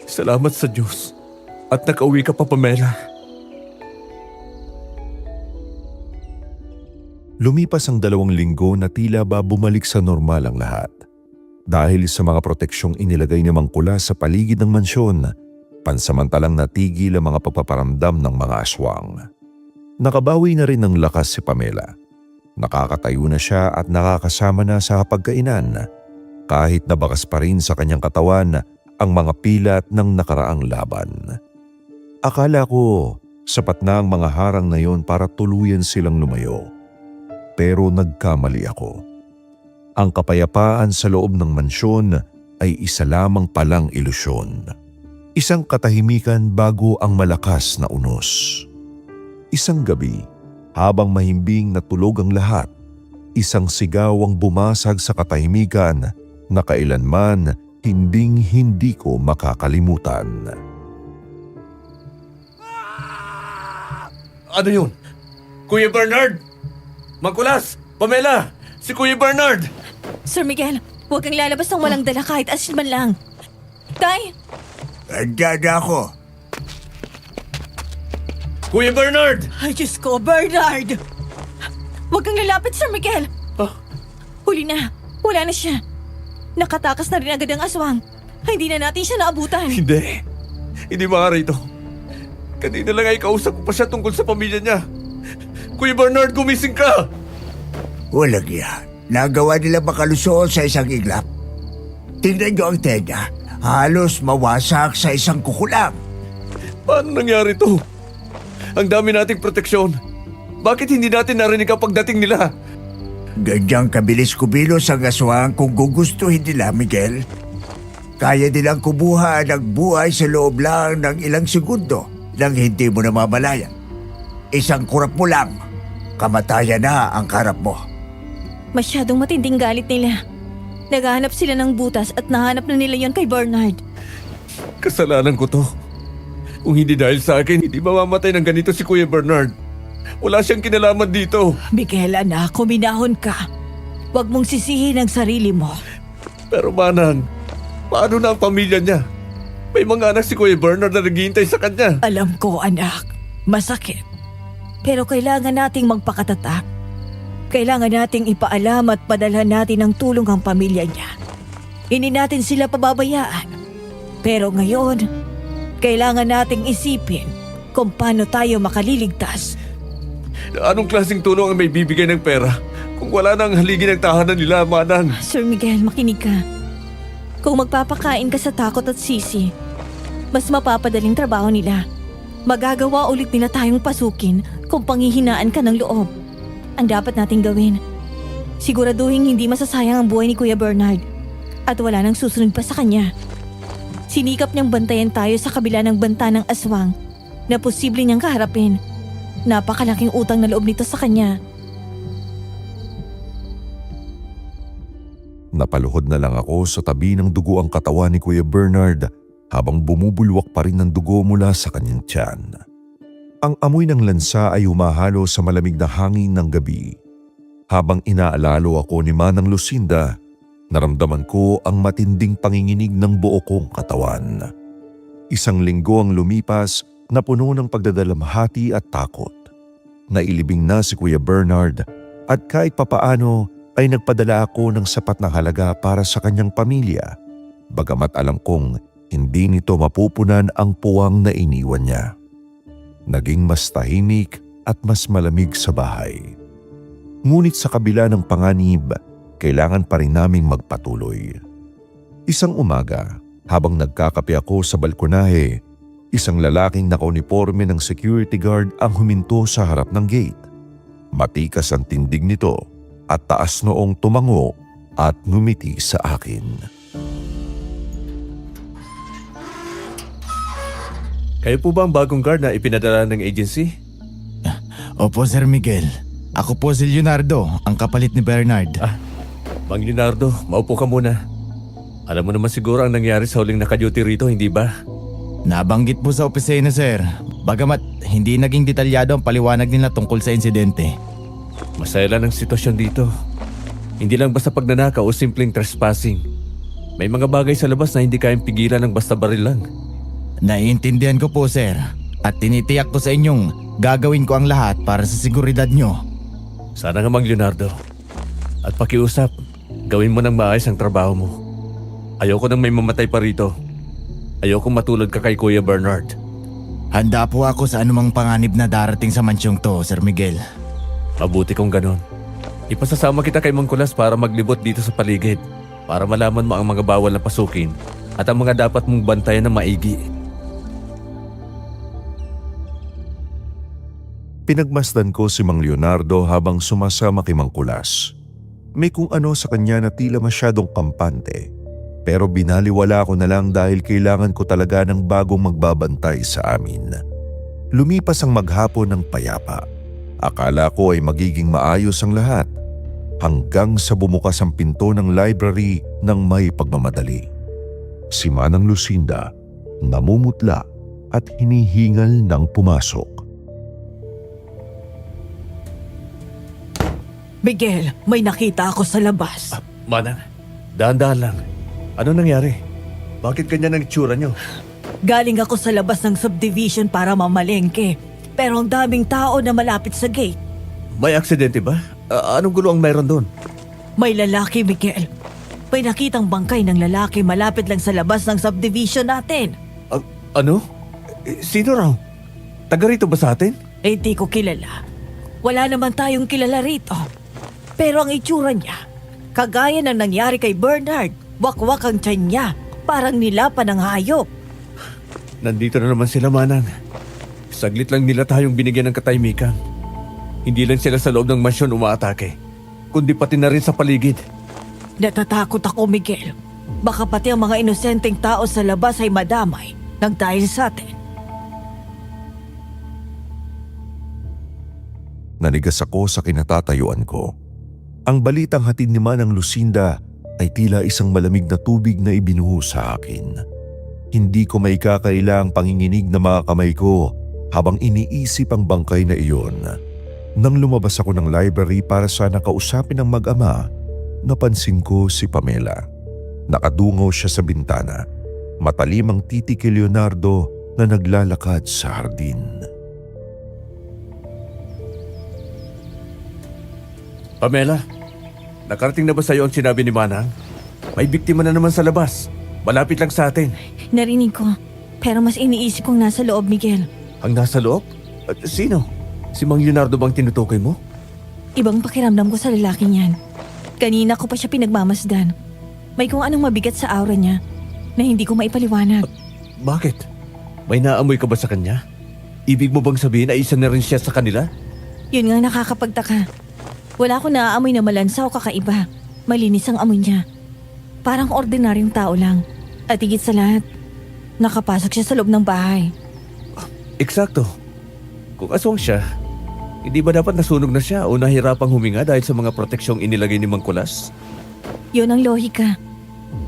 Salamat sa Diyos. At nakauwi ka pa, Pamela. Lumipas ang 2 linggo na tila ba bumalik sa normal ang lahat. Dahil sa mga proteksyong inilagay ni Mang Kulas sa paligid ng mansyon, Pansamantalang natigil ang mga pagpaparamdam ng mga aswang. Nakabawi na rin ng lakas si Pamela. Nakakatayo na siya at nakakasama na sa hapagkainan kahit nabakas pa rin sa kanyang katawan ang mga pilat ng nakaraang laban. Akala ko sapat na ang mga harang na yon para tuluyan silang lumayo. Pero nagkamali ako. Ang kapayapaan sa loob ng mansyon ay isa lamang palang ilusyon. Isang katahimikan bago ang malakas na unos. Isang gabi, habang mahimbing na tulog ang lahat, isang sigaw ang bumasag sa katahimikan na kailanman hinding-hindi ko makakalimutan. Ano yun? Kuya Bernard! Magkulas! Pamela! Si Kuya Bernard! Sir Miguel, huwag kang lalabas ng walang dala kahit asin man lang. Tay! Andiyan na ako. Kuya Bernard! Ay, Diyos ko, Bernard! Huwag kang lalapit, Sir Miguel! Ah, Huli na. Wala na siya. Nakatakas na rin agad ang aswang. Hindi na natin siya naabutan. hindi. Hindi maaari ito. Kanina lang ay kausap ko pa siya tungkol sa pamilya niya. Kuya Bernard, gumising ka! Walang yan. Nagawa nila makalusot sa isang iglap. Tingnan niyo ang tenda. Halos mawasak sa isang kukulang. Paano nangyari ito? Ang dami nating proteksyon. Bakit hindi natin narinig ang pagdating nila? Ganyang kabilis kumilos ang aswang kung gugustuhin nila, Miguel. Kaya nilang kubuha ng buhay sa loob lang ng ilang segundo nang hindi mo namamalayan. Isang kurap mo lang, kamatayan na ang karap mo. Masyadong matinding galit nila. Naghahanap sila ng butas at nahanap na nila yon kay Bernard. Kasalanan ko to. Kung hindi dahil sa akin, hindi mamamatay ng ganito si Kuya Bernard. Wala siyang kinalaman dito. Miguel, anak, kuminahon ka. Huwag mong sisihin ang sarili mo. Pero Manang, paano na ang pamilya niya? May mga anak si Kuya Bernard na naghihintay sa kanya. Alam ko, anak. Masakit. Pero kailangan nating magpakatatak. Kailangan nating ipaalam at padalhan natin ng tulong ang pamilya niya. Hindi natin sila pababayaan. Pero ngayon, kailangan nating isipin kung paano tayo makaliligtas. Anong klaseng tulong ang may bibigay ng pera kung wala nang haligi ng tahanan nila, Manang? Sir Miguel, makinig ka. Kung magpapakain ka sa takot at sisi, mas mapapadaling trabaho nila. Magagawa ulit nila tayong pasukin kung panghihinaan ka ng loob. Ang dapat nating gawin, siguraduhin hindi masasayang ang buhay ni Kuya Bernard at wala nang susunod pa sa kanya. Sinikap niyang bantayan tayo sa kabila ng banta ng aswang na posible niyang kaharapin. Napakalaking utang na loob nito sa kanya. Napaluhod na lang ako sa tabi ng dugo ang katawan ni Kuya Bernard habang bumubulwak pa rin ng dugo mula sa kanyang tiyan. Ang amoy ng lansa ay humahalo sa malamig na hangin ng gabi. Habang inaalalo ako ni Manang Lucinda, naramdaman ko ang matinding panginginig ng buo kong katawan. Isang linggo ang lumipas na puno ng pagdadalamhati at takot. Nailibing na si Kuya Bernard at kahit papaano ay nagpadala ako ng sapat na halaga para sa kanyang pamilya, bagamat alam kong hindi nito mapupunan ang puwang na iniwan niya. Naging mas tahimik at mas malamig sa bahay. Ngunit sa kabila ng panganib, kailangan pa rin naming magpatuloy. Isang umaga, habang nagkakape ako sa balkonahe, isang lalaking nakauniporme ng security guard ang huminto sa harap ng gate. Matikas ang tindig nito at taas noong tumango at ngumiti sa akin. Kayo po ba ang bagong guard na ipinadala ng agency? Opo, Sir Miguel. Ako po si Leonardo, ang kapalit ni Bernard. Mang Leonardo, maupo ka muna. Alam mo naman siguro ang nangyari sa huling naka-duty rito, hindi ba? Nabanggit po sa opisina, Sir. Bagamat hindi naging detalyado ang paliwanag nila tungkol sa insidente. Masaya lang ang sitwasyon dito. Hindi lang basta pagnanakaw o simpleng trespassing. May mga bagay sa labas na hindi kayang pigilan ng basta baril lang. Naiintindihan ko po, Sir. At tinitiyak ko sa inyong gagawin ko ang lahat para sa seguridad nyo. Sana nga, Mang Leonardo. At pakiusap, gawin mo ng maayos ang trabaho mo. Ayoko nang may mamatay pa rito. Ayokong matulad ka kay Kuya Bernard. Handa po ako sa anumang panganib na darating sa mansyong to, Sir Miguel. Mabuti kung ganon. Ipasasama kita kay Mang Kulas para maglibot dito sa paligid. Para malaman mo ang mga bawal na pasukin at ang mga dapat mong bantayan na maigi. Pinagmasdan ko si Mang Leonardo habang sumasama kay Mang Kulas. May kung ano sa kanya na tila masyadong kampante. Pero binaliwala ko na lang dahil kailangan ko talaga ng bagong magbabantay sa amin. Lumipas ang maghapon ng payapa. Akala ko ay magiging maayos ang lahat. Hanggang sa bumukas ang pinto ng library ng may pagmamadali. Si Manang Lucinda namumutla at hinihingal ng pumasok. Miguel, may nakita ako sa labas. Manang, dahan-dahan lang. Ano nangyari? Bakit ganyan ang itsura niyo? Galing ako sa labas ng subdivision para mamalengke. Pero ang daming tao na malapit sa gate. May aksidente ba? Anong gulo ang mayroon doon? May lalaki, Miguel. May nakitang bangkay ng lalaki malapit lang sa labas ng subdivision natin. Ano? Sino raw? Taga rito ba sa atin? Hindi ko kilala. Wala naman tayong kilala rito. Pero ang itsura niya, kagaya ng nangyari kay Bernard, wakwak ang tiyan niya, parang nilapan ng hayop. Nandito na naman sila, Manang. Saglit lang nila tayong binigyan ng katahimikan. Hindi lang sila sa loob ng mansyon umaatake, kundi pati na rin sa paligid. Natatakot ako, Miguel. Baka pati ang mga inosenteng tao sa labas ay madamay nang dahil sa atin. Nanigas ako sa kinatatayuan ko. Ang balitang hatid ni Manang Lucinda ay tila isang malamig na tubig na ibinuhos sa akin. Hindi ko maikakaila ang panginginig na mga kamay ko habang iniisip ang bangkay na iyon. Nang lumabas ako ng library para sana kausapin ang mag-ama, napansin ko si Pamela. Nakadungaw siya sa bintana. Matalim ang titi kay Leonardo na naglalakad sa hardin. Pamela, nakarating na ba sa iyo ang sinabi ni Manang? May biktima na naman sa labas. Malapit lang sa atin. Narinig ko, pero mas iniisip kong nasa loob, Miguel. Ang nasa loob? Sino? Si Mang Leonardo bang tinutukoy mo? Ibang pakiramdam ko sa lalaking yan. Kanina ko pa siya pinagmamasdan. May kung anong mabigat sa aura niya na hindi ko maipaliwanag. Bakit? May naamoy ka ba sa kanya? Ibig mo bang sabihin ay isa na rin siya sa kanila? Yun nga nakakapagtaka. Wala akong naaamoy na malansa o kakaiba. Malinis ang amoy niya. Parang ordinaryong tao lang. At higit sa lahat, nakapasok siya sa loob ng bahay. Eksakto. Kung aswang siya, hindi ba dapat nasunog na siya o nahirapang huminga dahil sa mga proteksyong inilagay ni Mang Kulas? Yun ang lohika.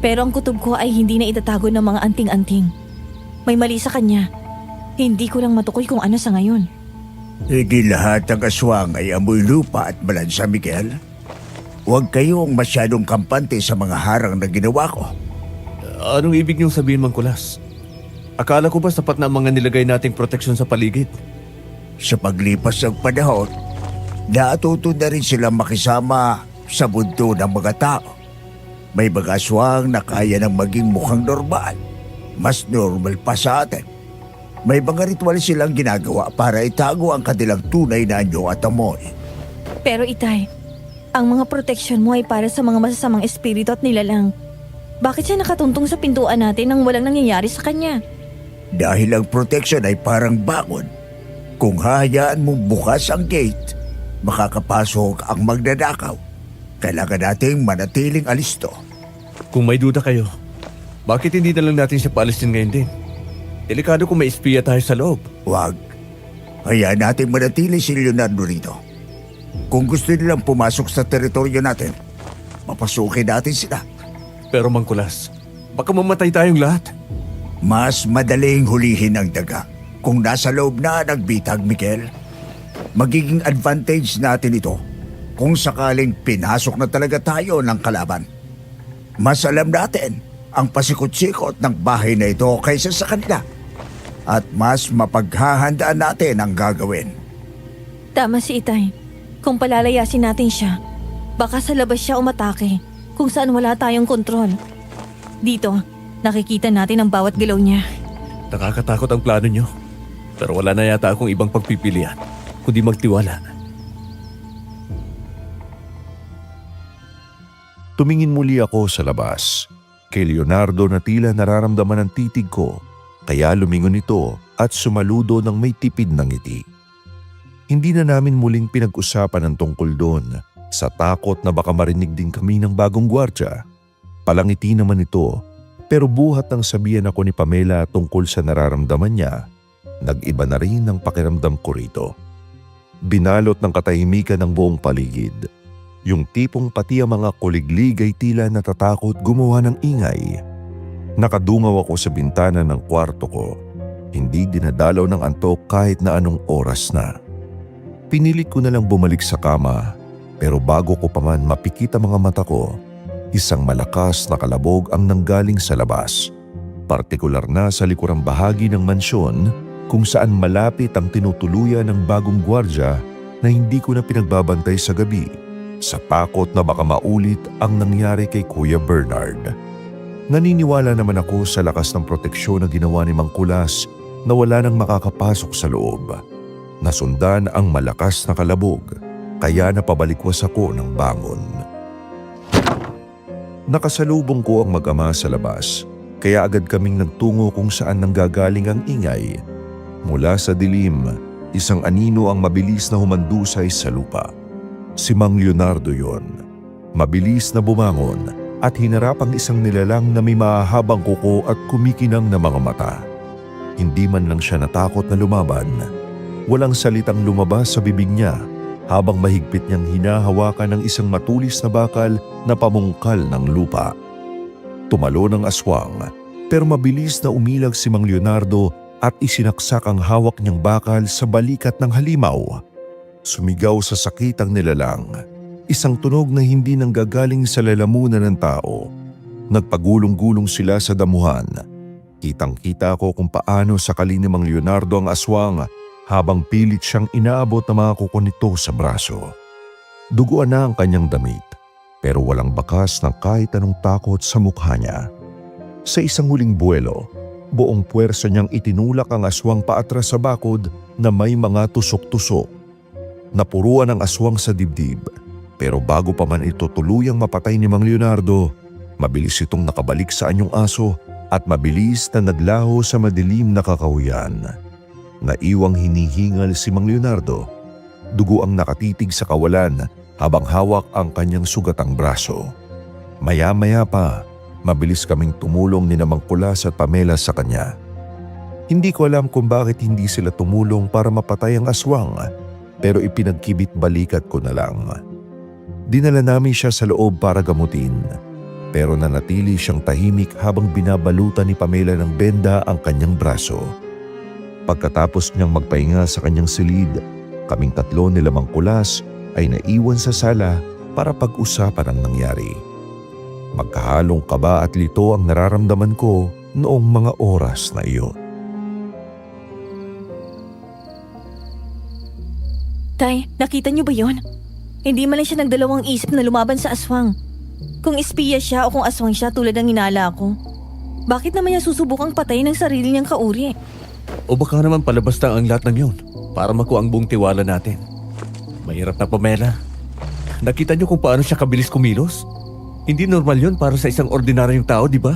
Pero ang kutob ko ay hindi na itatago ng mga anting-anting. May mali sa kanya. Hindi ko lang matukoy kung ano sa ngayon. Hindi lahat ng aswang ay amoy lupa at balansa, Miguel. Huwag kayong masyadong kampante sa mga harang na ginawa ko. Anong ibig niyong sabihin, Mang Kulas? Akala ko ba sapat na ang mga nilagay nating proteksyon sa paligid? Sa paglipas ng panahon, natuto na rin silang makisama sa mundo ng mga tao. May mga aswang na kaya nang maging mukhang normal. Mas normal pa sa atin. May mga ritual silang ginagawa para itago ang kanilang tunay na anyo at amoy. Pero Itay, ang mga proteksyon mo ay para sa mga masasamang espiritu at nilalang. Bakit siya nakatuntong sa pintuan natin nang walang nangyayari sa kanya? Dahil ang protection ay parang bakod. Kung hahayaan mong bukas ang gate, makakapasok ang magnanakaw. Kailangan nating manatiling alisto. Kung may duda kayo, bakit hindi na lang natin siya paalisin ngayon din? Delikado kung may espiya tayo sa loob. Huwag. Hayaan natin manatili si Leonardo rito. Kung gusto nilang pumasok sa teritoryo natin, papasukin natin sila. Pero Mang Kulas, baka mamatay tayong lahat. Mas madaling hulihin ang daga kung nasa loob na nagbitag, Miguel. Magiging advantage natin ito kung sakaling pinasok na talaga tayo ng kalaban. Mas alam natin ang pasikot-sikot ng bahay na ito kaysa sa kanila. At mas mapaghahandaan natin ang gagawin. Tama si Itay. Kung palalayasin natin siya, baka sa labas siya umatake kung saan wala tayong kontrol. Dito, Nakikita natin ang bawat galaw niya. Nakakatakot ang plano nyo. Pero wala na yata akong ibang pagpipilian, kundi magtiwala. Tumingin muli ako sa labas. Kay Leonardo na tila nararamdaman ang titig ko, kaya lumingon ito at sumaludo ng may tipid ng ngiti. Hindi na namin muling pinag-usapan ang tungkol doon sa takot na baka marinig din kami ng bagong gwardya. Palangiti naman ito, pero buhat ng sabihan ako ni Pamela tungkol sa nararamdaman niya, nag-iba na rin ang pakiramdam ko rito. Binalot ng katahimikan ng buong paligid. Yung tipong pati ang mga kuliglig ay tila natatakot gumawa ng ingay. Nakadungaw ako sa bintana ng kwarto ko. Hindi dinadalaw ng antok kahit na anong oras na. Pinilit ko na lang bumalik sa kama, pero bago ko pa man mapikit ang mga mata ko, isang malakas na kalabog ang nanggaling sa labas. Partikular na sa likurang bahagi ng mansyon kung saan malapit ang tinutuluyan ng bagong gwardya na hindi ko na pinagbabantay sa gabi sa takot na baka maulit ang nangyari kay Kuya Bernard. Naniniwala naman ako sa lakas ng proteksyon na ginawa ni Mang Kulas na wala nang makakapasok sa loob. Nasundan ang malakas na kalabog, kaya napabalikwas ako ng bangon. Nakasalubong ko ang mag-ama sa labas, kaya agad kaming nagtungo kung saan nanggagaling ang ingay. Mula sa dilim, isang anino ang mabilis na humandusay sa lupa. Si Mang Leonardo yon. Mabilis na bumangon at hinarap ang isang nilalang na may mahahabang kuko at kumikinang na mga mata. Hindi man lang siya natakot na lumaban. Walang salitang lumabas sa bibig niya habang mahigpit niyang hinahawakan ng isang matulis na bakal na pamungkal ng lupa. Tumalo ng aswang, pero mabilis na umilag si Mang Leonardo at isinaksak ang hawak niyang bakal sa balikat ng halimaw. Sumigaw sa sakit ang nilalang, isang tunog na hindi nanggagaling sa lalamunan ng tao. Nagpagulong-gulong sila sa damuhan. Kitang-kita ko kung paano sakali ni Mang Leonardo ang aswang habang pilit siyang inaabot ng mga kuko nito sa braso. Duguan na ang kanyang damit, pero walang bakas ng kahit anong takot sa mukha niya. Sa isang huling buwelo, buong puwersa niyang itinulak ang aswang paatras sa bakod na may mga tusok-tusok. Napuruan ang aswang sa dibdib, pero bago pa man ito tuluyang mapatay ni Mang Leonardo, mabilis itong nakabalik sa anyong aso at mabilis na naglaho sa madilim na kakahuyan. Naiwang hinihingal si Mang Leonardo. Dugo ang nakatitig sa kawalan habang hawak ang kanyang sugatang braso. Maya-maya pa, mabilis kaming tumulong ni Mang Kulas at Pamela sa kanya. Hindi ko alam kung bakit hindi sila tumulong para mapatay ang aswang, pero ipinagkibit balikat ko na lang. Dinala namin siya sa loob para gamutin, pero nanatili siyang tahimik habang binabalutan ni Pamela ng benda ang kanyang braso. Pagkatapos niyang magpahinga sa kanyang silid, kaming tatlo ni Mang Kulas ay naiwan sa sala para pag-usapan ang nangyari. Magkahalong kaba at lito ang nararamdaman ko noong mga oras na iyon. Tay, nakita niyo ba yon? Hindi man lang siya nagdalawang isip na lumaban sa aswang. Kung espiya siya o kung aswang siya tulad ng hinala ko, bakit naman niya susubukang patayin ang sarili niyang kauri? O baka naman palabas na ang lahat ng yun para makuha ang buong tiwala natin. Mahirap na, Pamela. Nakita niyo kung paano siya kabilis kumilos? Hindi normal yun para sa isang ordinaryong tao, di ba?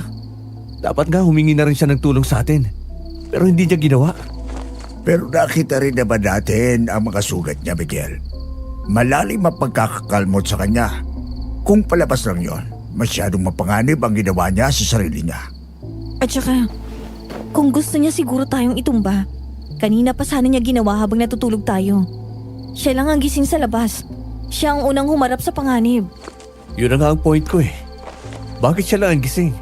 Dapat nga humingi na rin siya ng tulong sa atin. Pero hindi niya ginawa. Pero nakita rin naman natin ang mga sugat niya, Miguel. Malalim ang pagkakakalmot sa kanya. Kung palabas lang yon, masyadong mapanganib ang ginawa niya sa sarili niya. At saka, kung gusto niya siguro tayong itumba, kanina pa sana niya ginawa habang natutulog tayo. Siya lang ang gising sa labas. Siya ang unang humarap sa panganib. Yun na nga ang point ko eh. Bakit siya lang ang gising?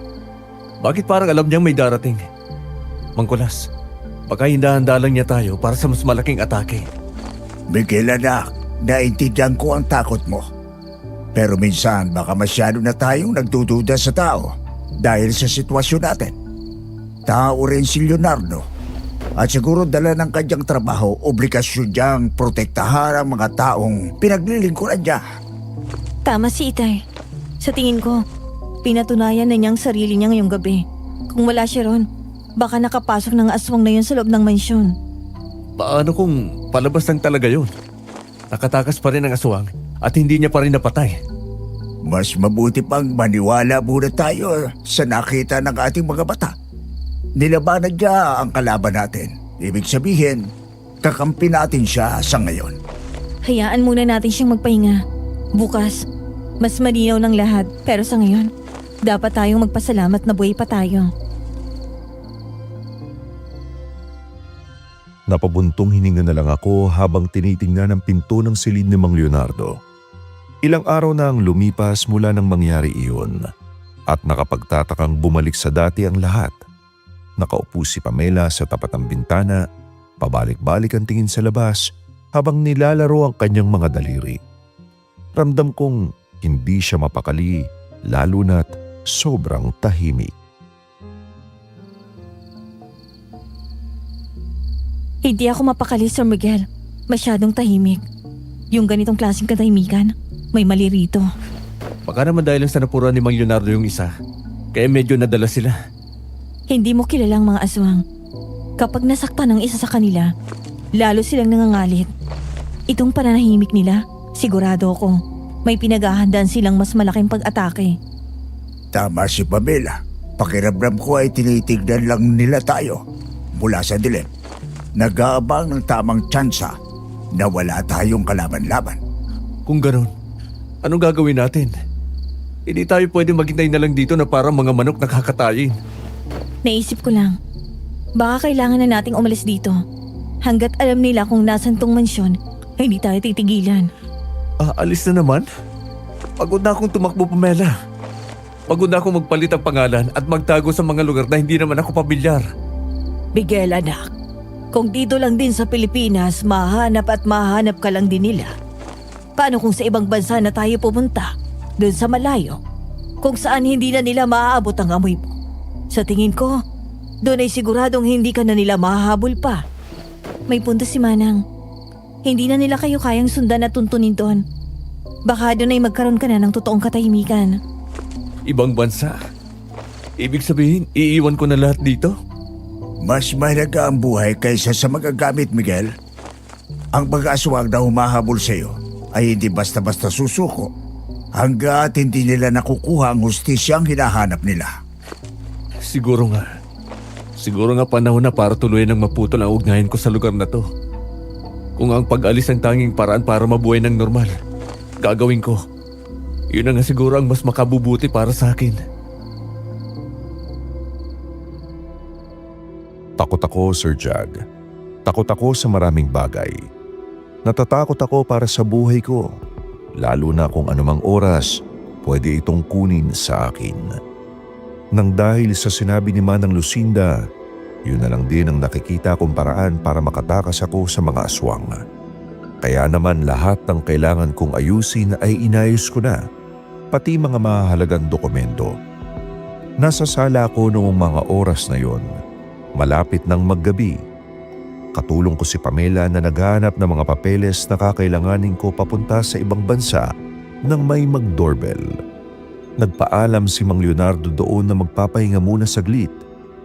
Bakit parang alam niyang may darating? Mang Kulas, baka hindahanda lang niya tayo para sa mas malaking atake. Miguel, anak, naintindihan ko ang takot mo. Pero minsan baka masyado na tayong nagdududa sa tao dahil sa sitwasyon natin. Tao rin si Leonardo. At siguro dala ng kanyang trabaho, obligasyon niyang protektahan ang mga taong pinaglilingkuran niya. Tama si Itay. Sa tingin ko, pinatunayan na niyang sarili niya ngayong gabi Kung wala siya ron, baka nakapasok ng aswang na yun sa loob ng mansyon. Paano kung palabas lang talaga yun? Nakatakas pa rin ang aswang at hindi niya pa rin napatay. Mas mabuti pang maniwala muna tayo sa nakita ng ating mga mata. Nilabanan niya ang kalaban natin. Ibig sabihin, kakampi natin siya sa ngayon. Hayaan muna natin siyang magpahinga. Bukas, mas malinaw ng lahat. Pero sa ngayon, dapat tayong magpasalamat na buhay pa tayo. Napabuntong hininga na lang ako habang tinitingnan ang pinto ng silid ni Mang Leonardo. Ilang araw na ang lumipas mula nang mangyari iyon at nakapagtatakang bumalik sa dati ang lahat. Nakaupo si Pamela sa tapat ng bintana, pabalik-balik ang tingin sa labas habang nilalaro ang kanyang mga daliri. Ramdam kong hindi siya mapakali lalo na't sobrang tahimik. Hindi ako mapakali, Sir Miguel. Masyadong tahimik. Yung ganitong klaseng katahimikan, may mali rito. Baka naman dahil lang sa napuruan ni Mang Leonardo yung isa, kaya medyo nadala sila. Hindi mo kilalang mga aswang. Kapag nasaktan ng isa sa kanila, lalo silang nangangalit. Itong pananahimik nila, sigurado ako, may pinaghahandaan silang mas malaking pag-atake. Tama si Pamela. Pakiramdam ko ay tinitignan lang nila tayo mula sa dilim. Nag-aabang ng tamang tsansa na wala tayong kalaban-laban. Kung ganon, anong gagawin natin? Hindi tayo pwede maghintay na lang dito na parang mga manok nakakatayin. Naisip ko lang, baka kailangan na nating umalis dito. Hanggat alam nila kung nasan tong mansyon, ay hindi tayo titigilan. Alis na naman? Pagod na akong tumakbo, Pamela. Pagod na akong magpalit ang pangalan at magtago sa mga lugar na hindi naman ako pamilyar. Miguel, anak. Kung dito lang din sa Pilipinas, mahanap at mahanap ka lang din nila. Paano kung sa ibang bansa na tayo pumunta? Doon sa malayo? Kung saan hindi na nila maaabot ang amoy mo? Sa tingin ko, doon ay siguradong hindi ka na nila mahahabol pa. May punto si Manang. Hindi na nila kayo kayang sundan at tuntunin doon. Baka doon ay magkaroon ka na ng totoong katahimikan. Ibang bansa? Ibig sabihin, iiwan ko na lahat dito? Mas mahalaga ang buhay kaysa sa magagamit, Miguel. Ang pag-aswang na humahabol sa iyo ay hindi basta-basta susuko hanggat hindi nila nakukuha ang hustisyang hinahanap nila. Siguro nga panahon na para tuluyan ng maputol ang ugnayan ko sa lugar na to. Kung ang pag-alis ang tanging paraan para mabuhay ng normal, gagawin ko. Yun na nga siguro ang mas makabubuti para sa akin. Takot ako, Sir Jag. Takot ako sa maraming bagay. Natatakot ako para sa buhay ko, lalo na kung anumang oras pwede itong kunin sa akin. Nang dahil sa sinabi ni Manang Lucinda, yun na lang din ang nakikita kong paraan para makatakas ako sa mga aswang. Kaya naman lahat ng kailangan kong ayusin ay inayos ko na, pati mga mahalagang dokumento. Nasa sala ako noong mga oras na yon. Malapit ng maggabi, katulong ko si Pamela na naghahanap ng mga papeles na kakailanganin ko papunta sa ibang bansa nang may mag-doorbell. Nagpaalam si Mang Leonardo doon na magpapahinga muna saglit,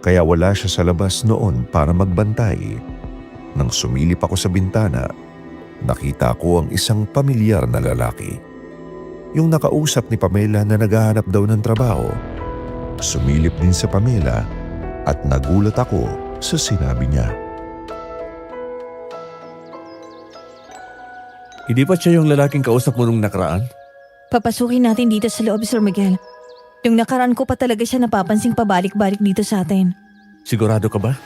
kaya wala siya sa labas noon para magbantay. Nang sumilip ako sa bintana, nakita ko ang isang pamilyar na lalaki. Yung nakausap ni Pamela na naghahanap daw ng trabaho. Sumilip din sa Pamela at nagulat ako sa sinabi niya. Hindi pa siya yung lalaking kausap mo nung nakaraan? Papasukin natin dito sa loob, Sir Miguel. Yung nakaraan ko pa talaga siya napapansing pabalik-balik dito sa atin. Sigurado ka ba?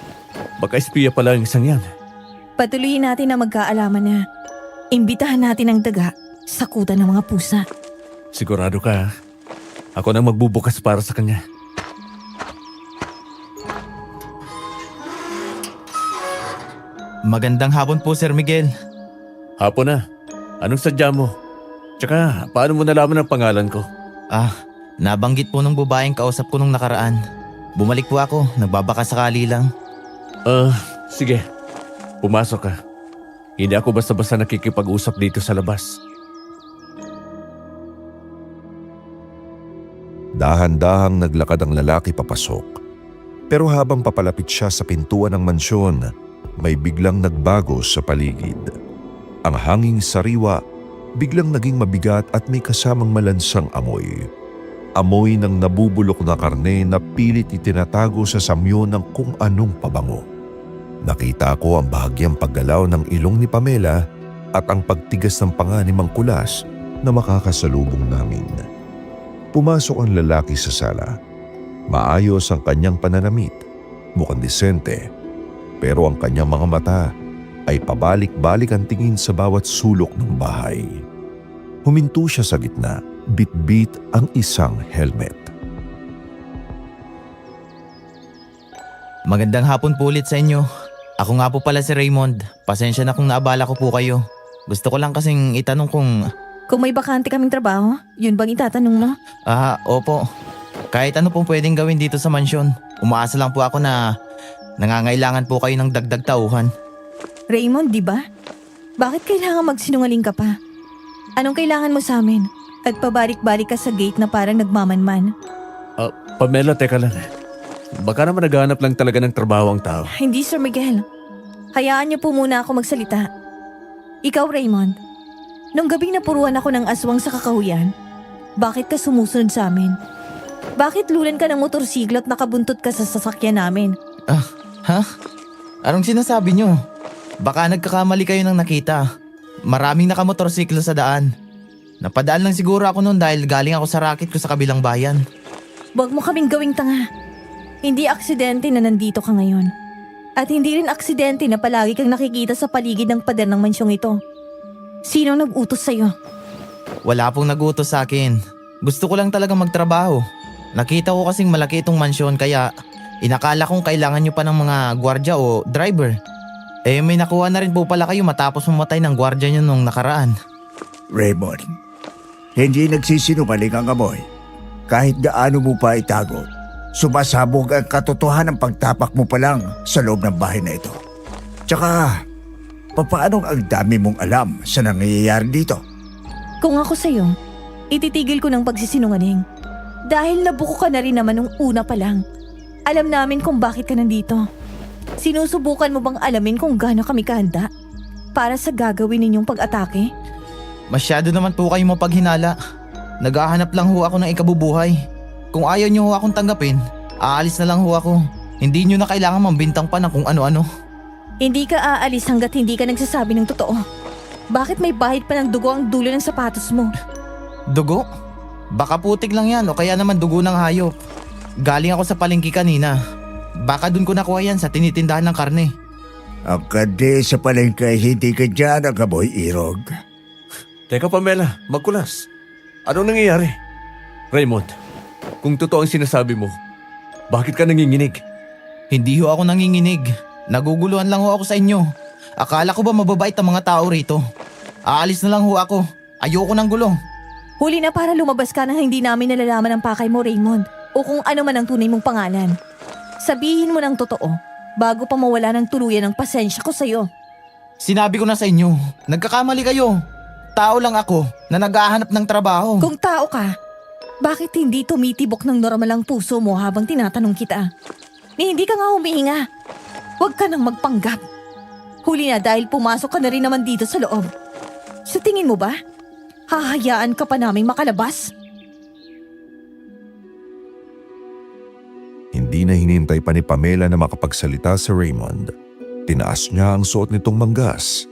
Baka espiya pala ang isang yan. Patuloyin natin na magkaalaman na. Imbitahan natin ang daga sa kuta ng mga pusa. Sigurado ka, ha? Ako nang magbubukas para sa kanya. Magandang hapon po, Sir Miguel. Hapon na. Anong sadya mo? Tsaka, paano mo nalaman ang pangalan ko? Nabanggit po ng babaeng kausap ko nung nakaraan. Bumalik po ako, nagbabaka sakali lang. Sige. Pumasok ka. Hindi ako basta-basta nakikipag-usap dito sa labas. Dahan-dahang naglakad ang lalaki papasok. Pero habang papalapit siya sa pintuan ng mansyon, may biglang nagbago sa paligid. Ang hanging sariwa biglang naging mabigat at may kasamang malansang amoy. Amoy ng nabubulok na karne na pilit itinatago sa samyo ng kung anong pabango. Nakita ko ang bahagyang paggalaw ng ilong ni Pamela at ang pagtigas ng panga ni Mang Kulas na makakasalubong namin. Pumasok ang lalaki sa sala. Maayos ang kanyang pananamit, mukhang disente, pero ang kanyang mga mata ay pabalik-balik ang tingin sa bawat sulok ng bahay. Huminto siya sa gitna, bit-bit ang isang helmet. Magandang hapon po ulit sa inyo. Ako nga po pala si Raymond. Pasensya na kung naabala ko po kayo. Gusto ko lang kasing itanong kung... Kung may bakante kaming trabaho, yun bang itatanong mo? Opo. Kahit ano pong pwedeng gawin dito sa mansyon. Umaasa lang po ako na nangangailangan po kayo ng dagdag tauhan. Raymond, di ba? Bakit kailangan magsinungaling ka pa? Anong kailangan mo sa amin? At pabalik-balik ka sa gate na parang nagmamanman. Pamela, teka lang. Baka naman naghahanap lang talaga ng trabaho ang tao. Hindi, Sir Miguel. Hayaan niyo po muna ako magsalita. Ikaw, Raymond. Nung gabing napuruan ako ng aswang sa kakahuyan, bakit ka sumusunod sa amin? Bakit lulan ka ng motorsiklo at nakabuntot ka sa sasakyan namin? Ha? Anong sinasabi nyo? Baka nagkakamali kayo ng nakita. Maraming nakamotorsiklo sa daan. Napadaan lang siguro ako noon dahil galing ako sa racket ko sa kabilang bayan. Huwag mo kaming gawing tanga. Hindi aksidente na nandito ka ngayon. At hindi rin aksidente na palagi kang nakikita sa paligid ng pader ng mansyong ito. Sino nag-utos sa'yo? Wala pong nag-utos sa akin. Gusto ko lang talaga magtrabaho. Nakita ko kasing malaki itong mansyon kaya inakala kong kailangan nyo pa ng mga gwardya o driver. May nakuha na rin po pala kayo matapos mamatay ng gwardya nyo nung nakaraan. Raymond, hindi nagsisinungaling ang amoy. Kahit gaano mo pa itago, sumasabog ang katotohanan ng pagtapak mo pa lang sa loob ng bahay na ito. Tsaka, papaano ang dami mong alam sa nangyayari dito? Kung ako sa'yo, ititigil ko ng pagsisinungaling. Dahil nabuko ka na rin naman nung una pa lang. Alam namin kung bakit ka nandito. Sinusubukan mo bang alamin kung gaano kami kahanda para sa gagawin ninyong pag-atake? Masyado naman po kayo mapaghinala. Naghahanap lang ho ako ng ikabubuhay. Kung ayaw nyo ho akong tanggapin, aalis na lang ho ako. Hindi nyo na kailangan mambintang pa ng kung ano-ano. Hindi ka aalis hanggat hindi ka nagsasabi ng totoo. Bakit may bahid pa ng dugo ang dulo ng sapatos mo? Dugo? Baka putik lang yan o kaya naman dugo ng hayop. Galing ako sa palengke kanina. Baka dun ko nakuha yan sa tinitindahan ng karne. Ang kade sa palengke, hindi ka dyan ang amoy irog. Teka Pamela, magkulas. Anong nangyayari? Raymond, kung totoo ang sinasabi mo, bakit ka nanginginig? Hindi ho ako nanginginig. Naguguluhan lang ho ako sa inyo. Akala ko ba mababait ang mga tao rito? Aalis na lang ho ako. Ayoko ng gulo. Huli na para lumabas ka na hindi namin nalalaman ang pakay mo, Raymond. O kung ano man ang tunay mong pangalan. Sabihin mo ng totoo bago pa mawala ng tuluyan ang pasensya ko sa'yo. Sinabi ko na sa inyo, nagkakamali kayo. Tao lang ako na naghahanap ng trabaho. Kung tao ka, bakit hindi tumitibok ng normal ang puso mo habang tinatanong kita? Ni hindi ka nga humihinga. Huwag ka nang magpanggap. Huli na dahil pumasok ka na rin naman dito sa loob. Sa tingin mo ba, hahayaan ka pa naming makalabas? Hindi na hinintay pa ni Pamela na makapagsalita si Raymond. Tinaas niya ang suot nitong manggas.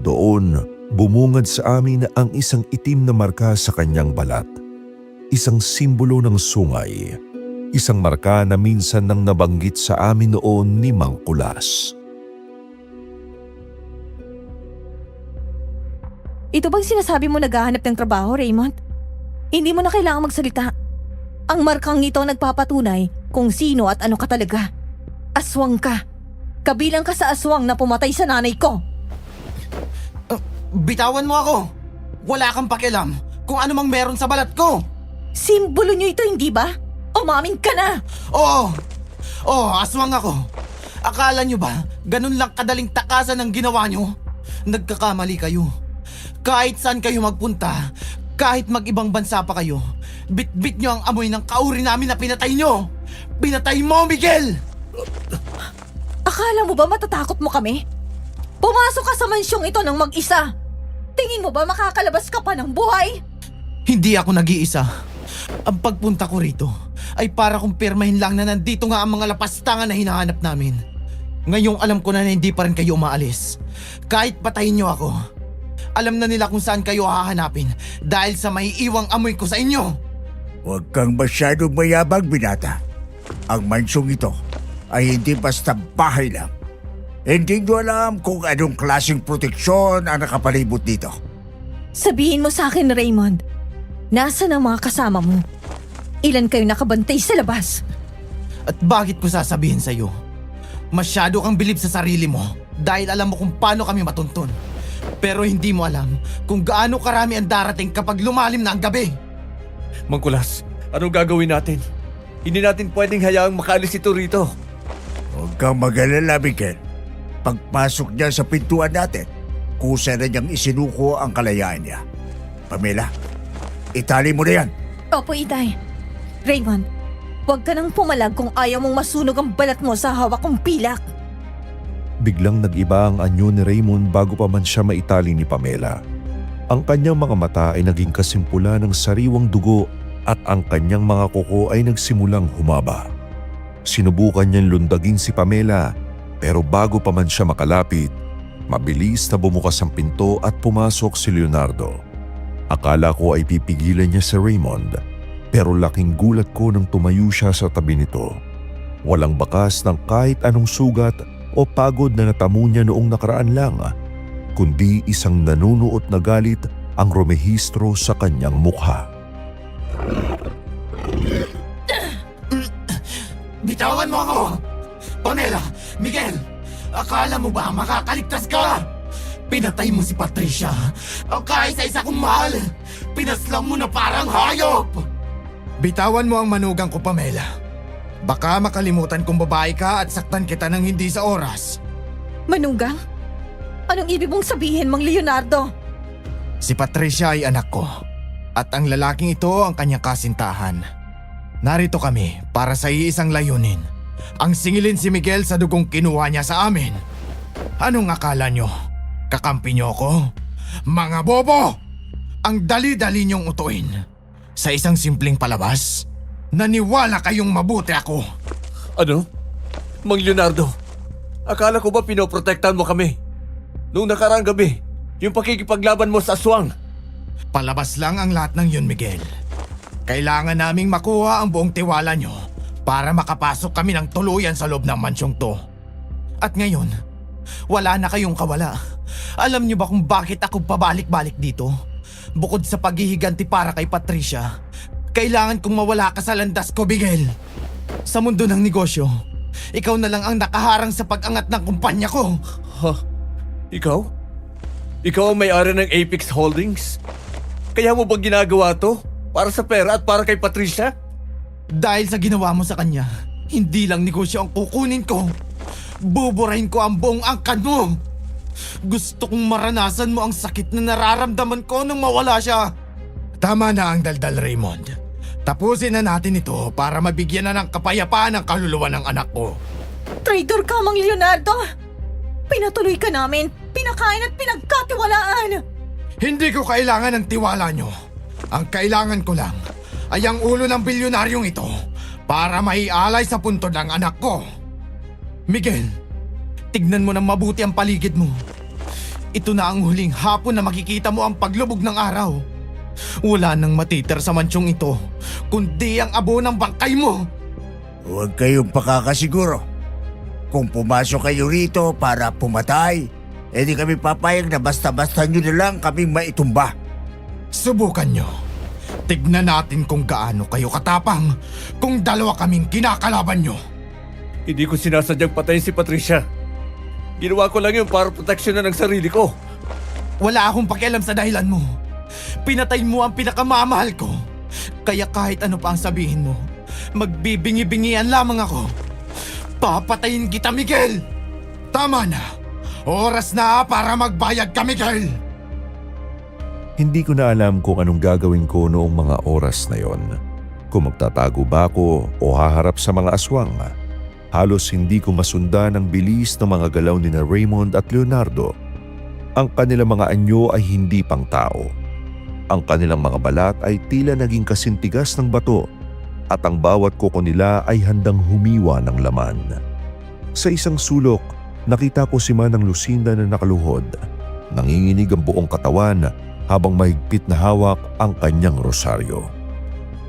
Doon, bumungad sa amin ang isang itim na marka sa kanyang balat. Isang simbolo ng sungay. Isang marka na minsan nang nabanggit sa amin noon ni Mang Kulas. Ito bang sinasabi mo naghahanap ng trabaho, Raymond? Hindi mo na kailangang magsalita. Ang markang ito nagpapatunay kung sino at ano ka talaga. Aswang ka. Kabilang ka sa aswang na pumatay sa nanay ko. Bitawan mo ako. Wala kang pakialam kung ano mang meron sa balat ko. Simbolo niyo ito, hindi ba? Umamin ka na! Oo, aswang ako. Akala nyo ba ganun lang kadaling takasan ang ginawa nyo? Nagkakamali kayo. Kahit saan kayo magpunta, kahit mag-ibang bansa pa kayo, bit-bit nyo ang amoy ng kauri namin na pinatay nyo. Pinatay mo, Miguel! Akala mo ba matatakot mo kami? Pumasok ka sa mansyong ito ng mag-isa. Tingin mo ba makakalabas ka pa ng buhay? Hindi ako nag-iisa. Ang pagpunta ko rito ay para kong pirmahin lang na nandito nga ang mga lapastangan na hinahanap namin. Ngayong alam ko na hindi pa rin kayo umaalis. Kahit patayin niyo ako, alam na nila kung saan kayo hahanapin dahil sa maiiwang amoy ko sa inyo. Huwag kang masyadong mayabang, binata. Ang mansyong ito ay hindi basta bahay lang. Hindi nyo alam kung anong klaseng proteksyon ang nakapalibot dito. Sabihin mo sa akin, Raymond. Nasaan ang mga kasama mo? Ilan kayo nakabantay sa labas? At bakit ko sasabihin sa'yo? Masyado kang bilib sa sarili mo dahil alam mo kung paano kami matuntun. Pero hindi mo alam kung gaano karami ang darating kapag lumalim na ang gabi. Mangkulas, anong gagawin natin? Hindi natin pwedeng hayaang makaalis ito rito. Huwag kang mag-alala, Miguel. Pagpasok niya sa pintuan natin, kusa na niyang isinuko ang kalayaan niya. Pamela, itali mo na yan. Opo, Itay. Raymond, huwag ka nang pumalag kung ayaw mong masunog ang balat mo sa hawak kong pilak. Biglang nag-iba ang anyo ni Raymond bago pa man siya maitali ni Pamela. Ang kanyang mga mata ay naging kasimpula ng sariwang dugo at ang kanyang mga kuko ay nagsimulang humaba. Sinubukan niyang lundagin si Pamela pero bago pa man siya makalapit, mabilis na bumukas ang pinto at pumasok si Leonardo. Akala ko ay pipigilan niya si Raymond pero laking gulat ko nang tumayo siya sa tabi nito. Walang bakas ng kahit anong sugat o pagod na natamo niya noong nakaraan lang, kundi isang nanunuot na galit ang rumehistro sa kanyang mukha. Bitawan mo ako! Pamela! Miguel! Akala mo ba makakaligtas ka? Pinatay mo si Patricia! Ang kaisa-isa kong mahal! Pinaslang mo na parang hayop! Bitawan mo ang manugang ko, Pamela. Baka makalimutan kong babae ka at saktan kita ng hindi sa oras. Manugang? Anong ibig mong sabihin, Mang Leonardo? Si Patricia ay anak ko. At ang lalaking ito ang kanyang kasintahan. Narito kami para sa iisang layunin. Ang singilin si Miguel sa dugong kinuha niya sa amin. Anong akala nyo? Kakampi nyo ako? Mga bobo! Ang dali-dali niyong utuin. Sa isang simpleng palabas, naniwala kayong mabuti ako. Ano? Mang Leonardo, akala ko ba pinoprotektahan mo kami? Noong nakaraang gabi, yung pakikipaglaban mo sa aswang. Palabas lang ang lahat ng yun, Miguel. Kailangan naming makuha ang buong tiwala nyo para makapasok kami ng tuluyan sa loob ng mansyong to. At ngayon, wala na kayong kawala. Alam nyo ba kung bakit ako pabalik-balik dito? Bukod sa paghihiganti para kay Patricia, kailangan kong mawala ka sa landas ko, Miguel. Sa mundo ng negosyo, ikaw na lang ang nakaharang sa pag-angat ng kumpanya ko. Ha? Ikaw? Ikaw ang may-ari ng Apex Holdings? Kaya mo bang ginagawa to? Para sa pera at para kay Patricia? Dahil sa ginawa mo sa kanya, hindi lang negosyo ang kukunin ko. Buburahin ko ang buong angkan mo. Gusto kong maranasan mo ang sakit na nararamdaman ko nung mawala siya. Tama na ang daldal, Raymond. Tapusin na natin ito para mabigyan na ng kapayapaan ang kaluluwa ng anak ko. Traitor ka, Mang Leonardo! Pinatuloy ka namin, pinakain at pinagkatiwalaan! Hindi ko kailangan ng tiwala nyo. Ang kailangan ko lang ay ang ulo ng bilyonaryong ito para maialay sa puntod ng anak ko. Miguel, tignan mo ng mabuti ang paligid mo. Ito na ang huling hapon na makikita mo ang paglubog ng araw. Wala nang matiter sa mansyong ito, kundi ang abo ng bangkay mo. Huwag kayong pakakasiguro. Kung pumasok kayo rito para pumatay, di kami papayag na basta-basta nyo na lang kaming maitumba. Subukan nyo. Tignan natin kung gaano kayo katapang kung dalawa kaming kinakalaban nyo. Hindi ko sinasadyang patayin si Patricia. Ginawa ko lang yun para proteksyonan ng sarili ko. Wala akong pakialam sa dahilan mo. Pinatay mo ang pinakamamahal ko. Kaya kahit ano pa ang sabihin mo, magbibingi-bingian lamang ako. Papatayin kita, Miguel! Tama na! Oras na para magbayad ka, Miguel! Hindi ko na alam kung anong gagawin ko noong mga oras na yon. Kung magtatago ba ako o haharap sa mga aswang, halos hindi ko masundan ang bilis ng mga galaw ni na Raymond at Leonardo. Ang kanilang mga anyo ay hindi pang tao. Ang kanilang mga balat ay tila naging kasintigas ng bato at ang bawat kuko nila ay handang humiwa ng laman. Sa isang sulok, nakita ko si Manang Lucinda na nakaluhod. Nanginginig ang buong katawan habang mahigpit na hawak ang kanyang rosaryo.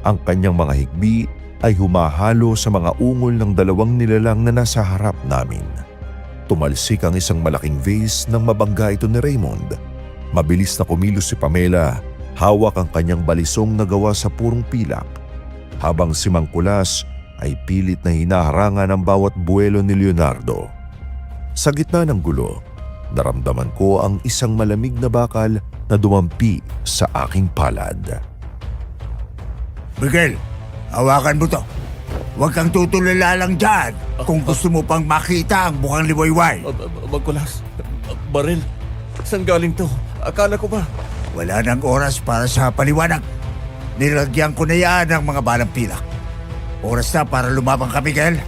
Ang kanyang mga higbi ay humahalo sa mga ungol ng dalawang nilalang na nasa harap namin. Tumalsik ang isang malaking vase nang mabangga ito ni Raymond. Mabilis na kumilos si Pamela, hawak ang kanyang balisong na gawa sa purong pilak, habang si Mang Kulas ay pilit na hinaharangan ang bawat buwelo ni Leonardo. Sa gitna ng gulo, naramdaman ko ang isang malamig na bakal na dumampi sa aking palad. Miguel, hawakan mo to. Huwag kang tutulala lang dyan kung gusto mo pang makita ang bukang liwayway. Magkulas. Baril. Saan galing to? Akala ko ba? Wala nang oras para sa paliwanag. Nilagyan ko na yan ng mga balang pilak. Oras na para lumabang ka, Miguel.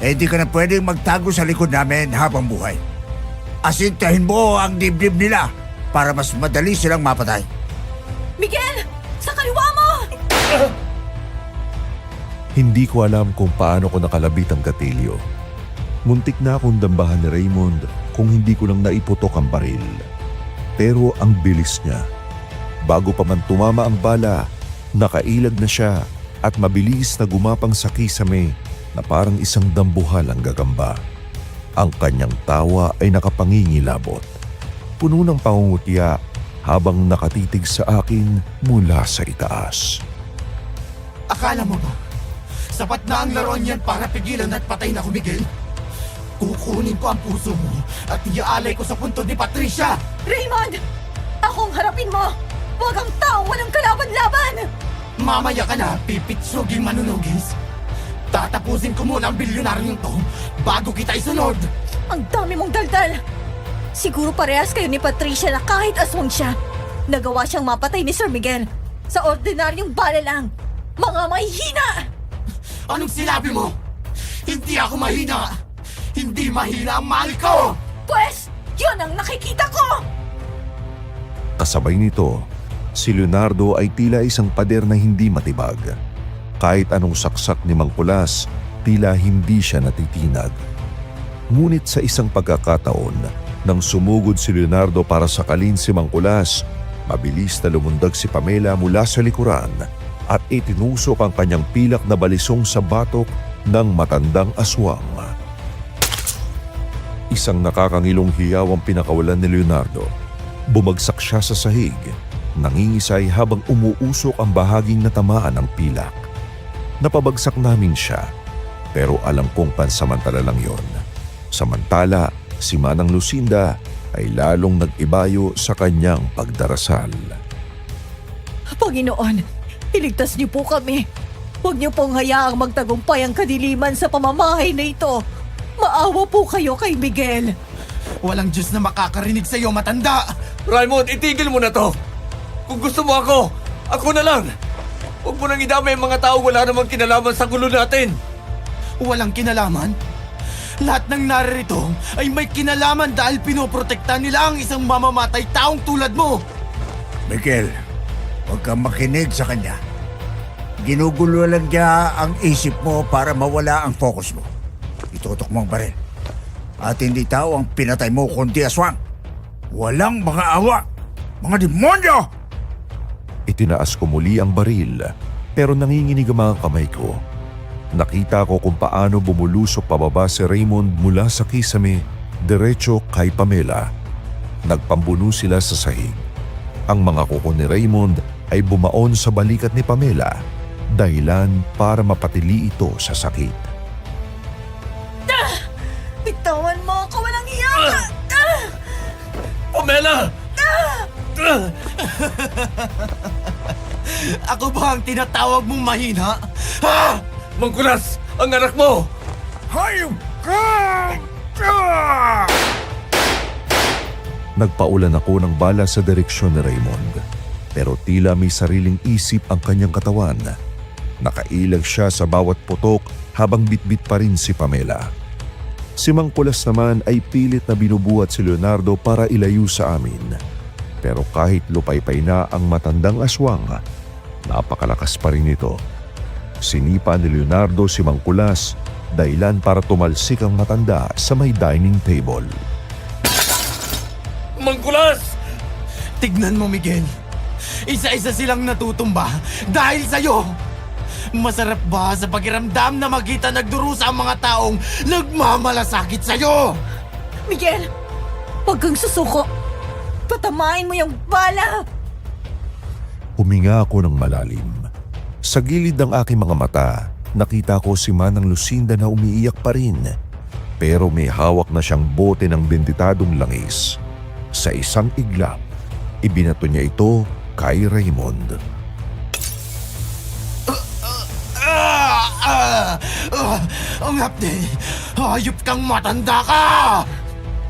Hindi ka na pwedeng magtago sa likod namin habang buhay. Asintahin mo ang dibdib nila para mas madali silang mapatay. Miguel! Sa kaliwa mo! Hindi ko alam kung paano ko nakalabit ang gatilyo. Muntik na akong dambahan ni Raymond kung hindi ko lang naiputok ang baril. Pero ang bilis niya. Bago pa man tumama ang bala, nakailag na siya at mabilis na gumapang sa kisame na parang isang dambuhalang gagamba. Ang kanyang tawa ay nakapangingilabot. Puno ng pangungutya habang nakatitig sa akin mula sa itaas. Akala mo ba? Sapat na ang laruan yan para pigilan at patayin ako, Miguel? Kukunin ko ang puso mo at iaalay ko sa punto ni Patricia! Raymond! Akong harapin mo! Huwag ang taong walang kalaban-laban! Mamaya ka na, pipitsuging manunugis. Tatapusin ko muna ang bilyonaryong to bago kita isunod! Ang dami mong daldal! Siguro parehas kayo ni Patricia na kahit aswang siya, nagawa siyang mapatay ni Sir Miguel sa ordinaryong bala lang. Mga mahihina! Anong sinabi mo? Hindi ako mahina! Hindi mahina ang mahal ko! Pwes, yun ang nakikita ko! Kasabay nito, si Leonardo ay tila isang pader na hindi matibag. Kahit anong saksak ni Mang Kulas, tila hindi siya natitinag. Ngunit sa isang pagkakataon, nang sumugod si Leonardo para sakalin si Mang Kulas, mabilis na lumundag si Pamela mula sa likuran at itinusok ang kanyang pilak na balisong sa batok ng matandang aswang. Isang nakakangilong hiyaw ang pinakawalan ni Leonardo. Bumagsak siya sa sahig, nangingisay habang umuusok ang bahaging natamaan ng pilak. Napabagsak namin siya, pero alam kong pansamantala lang yon. Samantala, si Manang Lucinda ay lalong nag-ibayo sa kanyang pagdarasal. Panginoon, iligtas niyo po kami. Huwag niyo pong hayaang magtagumpay ang kadiliman sa pamamahay na ito. Maawa po kayo kay Miguel. Walang Diyos na makakarinig sa iyo, matanda! Raymond, itigil mo na to! Kung gusto mo ako na lang! Huwag mo nang idamay ang mga tao wala namang kinalaman sa gulo natin! Walang kinalaman? Lahat ng naririto ay may kinalaman dahil pinoprotekta nila ang isang mamamatay taong tulad mo! Miguel, huwag kang makinig sa kanya. Ginugulo lang niya ang isip mo para mawala ang focus mo. Itutok mo ang baril. At hindi tao ang pinatay mo kundi aswang. Walang mga awa! Mga demonyo! Itinaas ko muli ang baril, pero nanginginig ang mga kamay ko. Nakita ko kung paano bumulusok pababa si Raymond mula sa kisame, diretso kay Pamela. Nagpambuno sila sa sahig. Ang mga kuko ni Raymond ay bumaon sa balikat ni Pamela, dahilan para mapatili ito sa sakit. Bitawan mo ako, walang iya! Pamela! Ako ba ang tinatawag mong mahina? Ha? Mang Kulas, ang anak mo! Hayop ka! Nagpaulan ako ng bala sa direksyon ni Raymond, pero tila may sariling isip ang kanyang katawan. Nakailag siya sa bawat putok habang bitbit pa rin si Pamela. Si Mang Kulas naman ay pilit na binubuhat si Leonardo para ilayo sa amin. Pero kahit lupaypay na ang matandang aswang, napakalakas pa rin ito. Sinipa ni Leonardo si Mang Kulas, dahilan para tumalsik ang matanda sa may dining table. Mangkulas! Tignan mo, Miguel. Isa-isa silang natutumba dahil sa'yo. Masarap ba sa pakiramdam na magkita nagdurusa ang mga taong nagmamalasakit sa'yo? Miguel, huwag kang susuko. Patamain mo yung bala. Huminga ako ng malalim. Sa gilid ng aking mga mata, nakita ko si Manang Lucinda na umiiyak pa rin. Pero may hawak na siyang bote ng benditadong langis. Sa isang iglap, ibinato niya ito kay Raymond. Ang hapde! Hayop kang matanda ka!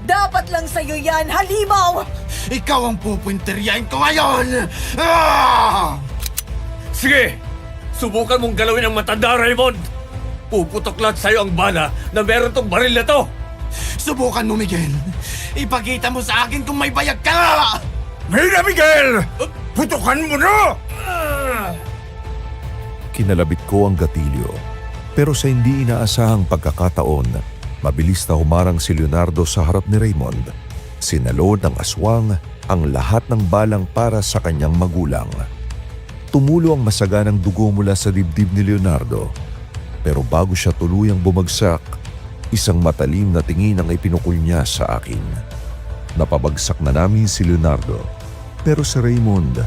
Dapat lang sa'yo yan, halimaw! Ikaw ang pupuntiryahin ko ngayon! Ah! Sige! Subukan mong galawin ang matanda, Raymond! Puputok lahat sa'yo ang bala na meron tong baril na to! Subukan mo, Miguel. Ipakita mo sa akin kung may bayag ka! Ngayon na, Miguel! Putukan mo na! Kinalabit ko ang gatilyo. Pero sa hindi inaasahang pagkakataon, mabilis na humarang si Leonardo sa harap ni Raymond. Sinalo ng aswang ang lahat ng balang para sa kanyang magulang. Tumulo ang masaganang dugo mula sa dibdib ni Leonardo. Pero bago siya tuluyang bumagsak, isang matalim na tingin ang ipinukul niya sa akin. Napabagsak na namin si Leonardo, pero si Raymond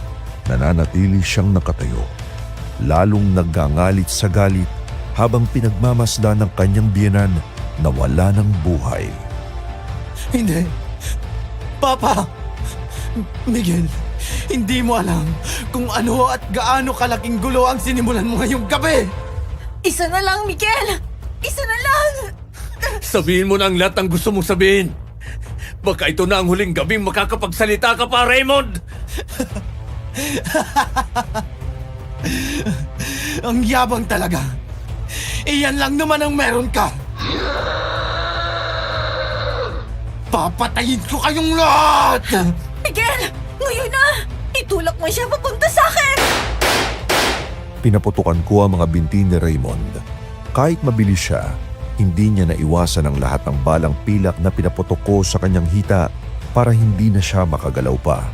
nananatili siyang nakatayo. Lalong naggangalit sa galit habang pinagmamasdan ng kanyang biyenan na wala ng buhay. Hindi. Papa! Miguel, hindi mo alam kung ano at gaano kalaking gulo ang sinimulan mo ngayong gabi! Isa na lang, Miguel! Isa na lang! Sabihin mo na ang lahat ng gusto mong sabihin! Baka ito na ang huling gabing makakapagsalita ka pa, Raymond! Ang yabang talaga. Iyan lang naman ang meron ka. Papatayin ko kayong lahat! Miguel! Ngayon na! Itulak mo siya papunta sa akin! Pinaputukan ko ang mga binti ni Raymond. Kahit mabilis siya, hindi niya naiwasan ang lahat ng balang pilak na pinaputok ko sa kanyang hita para hindi na siya makagalaw pa.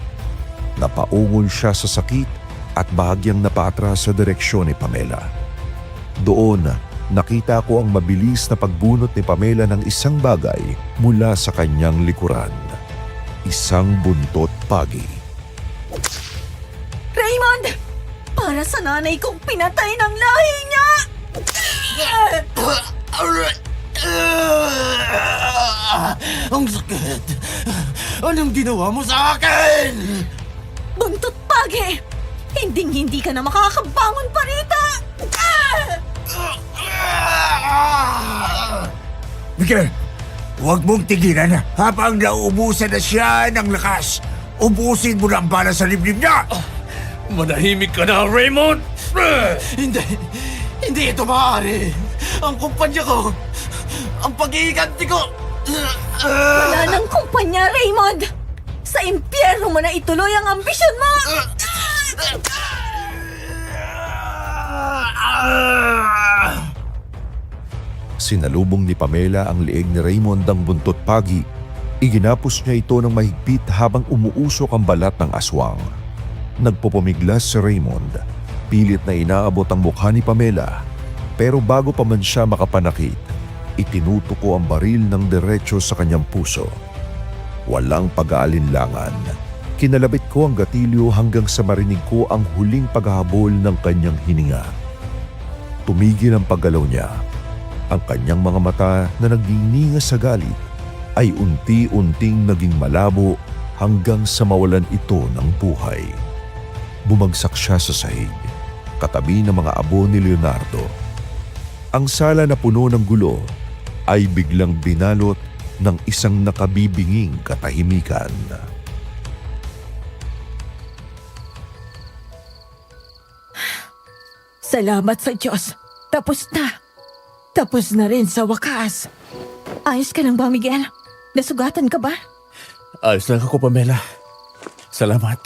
Napaungol siya sa sakit at bahagyang napaatras sa direksyon ni Pamela. Doon, nakita ko ang mabilis na pagbunot ni Pamela ng isang bagay mula sa kanyang likuran. Isang buntot pagi. Raymond! Para sa nanay kong pinatay ng lahi niya! Ang sakit! Anong ginawa mo sa akin? Buntot pagi! Hinding-hindi ka na makakabangon pa rito! Miguel, huwag mong tigilan habang nauubusan na siya ng lakas. Ubusin mo na ang bala sa liblib niya! Manahimik ka na, Raymond! Hindi! Hindi ito maaari! Ang kumpanya ko! Ang pag-iiganti ko! Wala nang kumpanya, Raymond! Sa impyerno mo na ituloy ang ambisyon mo! Sinalubong ni Pamela ang leeg ni Raymond ang buntot pagi. Iginapos niya ito ng mahigpit habang umuusok ang balat ng aswang. Nagpupumiglas si Raymond. Pilit na inaabot ang mukha ni Pamela. Pero bago pa man siya makapanakit, itinutuko ang baril ng diretso sa kanyang puso. Walang pag-aalinlangan. Kinalabit ko ang gatilyo hanggang sa marinig ko ang huling paghahabol ng kanyang hininga. Tumigil ang paggalaw niya. Ang kanyang mga mata na nagninga sa galit ay unti-unting naging malabo hanggang sa mawalan ito ng buhay. Bumagsak siya sa sahig, katabi ng mga abo ni Leonardo. Ang sala na puno ng gulo ay biglang binalot ng isang nakabibinging katahimikan. Salamat sa Diyos. Tapos na. Tapos na rin sa wakas. Ayos ka lang ba, Miguel? Nasugatan ka ba? Ayos lang ako, Pamela. Salamat.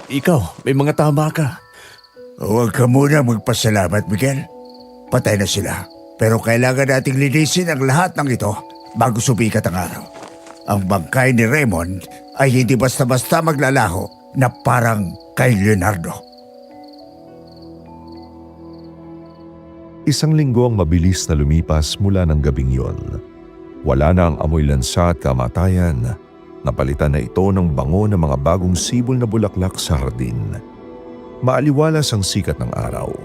Ikaw, may mga tama ka. Huwag ka muna magpasalamat, Miguel. Patay na sila. Pero kailangan nating linisin ang lahat ng ito bago sumikat ang araw. Ang bangkay ni Raymond ay hindi basta-basta maglalaho na parang kay Leonardo. Isang linggo ang mabilis na lumipas mula ng gabing yon. Wala na ang amoy lansa at kamatayan. Napalitan na ito ng bango ng mga bagong sibol na bulaklak sa hardin. Maaliwalas ang sikat ng araw.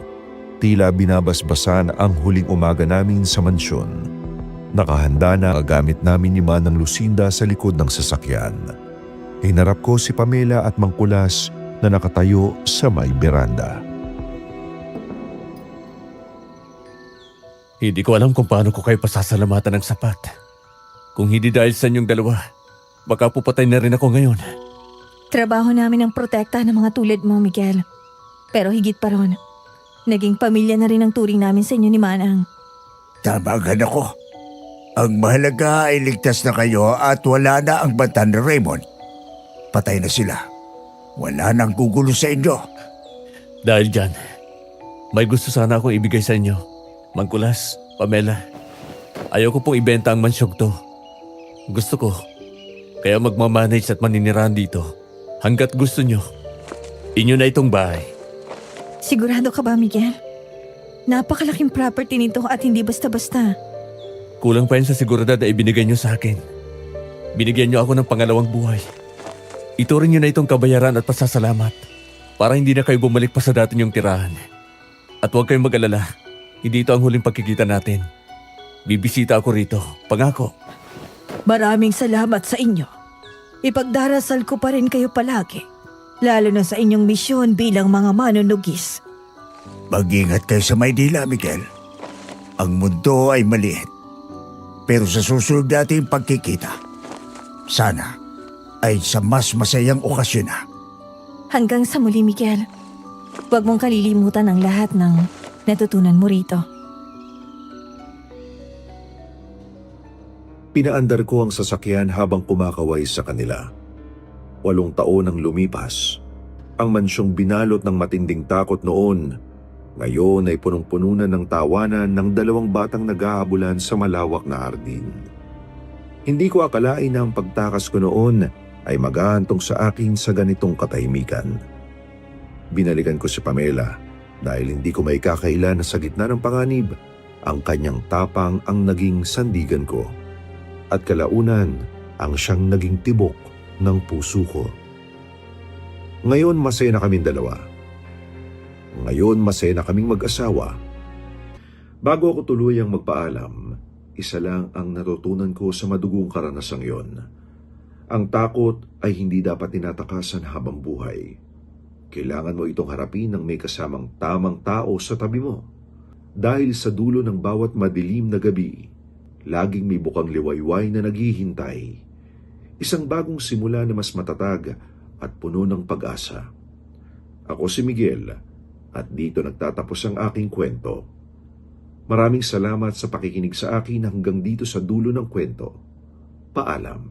Tila binabasbasan ang huling umaga namin sa mansyon. Nakahanda na ang gamit namin ni Manang Lucinda sa likod ng sasakyan. Hinarap ko si Pamela at Mang Kulas na nakatayo sa may beranda. Hindi ko alam kung paano ko kayo pasasalamatan ng sapat. Kung hindi dahil sa inyong dalawa, baka pupatay na rin ako ngayon. Trabaho namin ang protekta ng mga tulad mo, Miguel. Pero higit pa ron, naging pamilya na rin ang turing namin sa inyo ni Manang. Tama ka na ko. Ang mahalaga ay ligtas na kayo at wala na ang banta ni Raymond. Patay na sila. Wala nang gugulo sa inyo. Dahil dyan, may gusto sana akong ibigay sa inyo. Mang Kulas, Pamela, ayaw ko pong ibenta ang mansyong to. Gusto ko, kaya magmamanage at maninirahan dito. Hanggat gusto nyo, inyo na itong bahay. Sigurado ka ba, Miguel? Napakalaking property nito at hindi basta-basta. Kulang pa yun sa seguridad na ibinigay nyo sa akin. Binigyan nyo ako ng pangalawang buhay. Ituring nyo na itong kabayaran at pasasalamat para hindi na kayo bumalik pa sa dati nyong tirahan. At huwag kayong mag-alala, hindi ito ang huling pagkikita natin. Bibisita ako rito, pangako. Maraming salamat sa inyo. Ipagdarasal ko pa rin kayo palagi, lalo na sa inyong misyon bilang mga manunugis. Mag-ingat kayo sa Maynila, Miguel. Ang mundo ay maliit. Pero sa susunod nating pagkikita, sana ay sa mas masayang okasyon na. Hanggang sa muli, Miguel. Huwag mong kalilimutan ang lahat ng natutunan mo rito. Pinaandar ko ang sasakyan habang kumakaway sa kanila. 8 taon ang lumipas. Ang mansyong binalot ng matinding takot noon, ngayon ay punong-puno na ng tawanan ng 2 batang nag-aabulan sa malawak na hardin. Hindi ko akalain na ang pagtakas ko noon ay maghahantong sa akin sa ganitong katahimikan. Binalikan ko si Pamela dahil hindi ko may kakaila na sa gitna ng panganib, ang kanyang tapang ang naging sandigan ko. At kalaunan ang siyang naging tibok ng puso ko. Ngayon masaya na kaming dalawa. Ngayon masaya na kaming mag-asawa. Bago ako tuluyang magpaalam, isa lang ang natutunan ko sa madugong karanasang yon. Ang takot ay hindi dapat tinatakasan habang buhay. Kailangan mo itong harapin ng may kasamang tamang tao sa tabi mo. Dahil sa dulo ng bawat madilim na gabi, laging may bukang liwayway na naghihintay. Isang bagong simula na mas matatag at puno ng pag-asa. Ako si Miguel at dito nagtatapos ang aking kwento. Maraming salamat sa pakikinig sa akin hanggang dito sa dulo ng kwento. Paalam.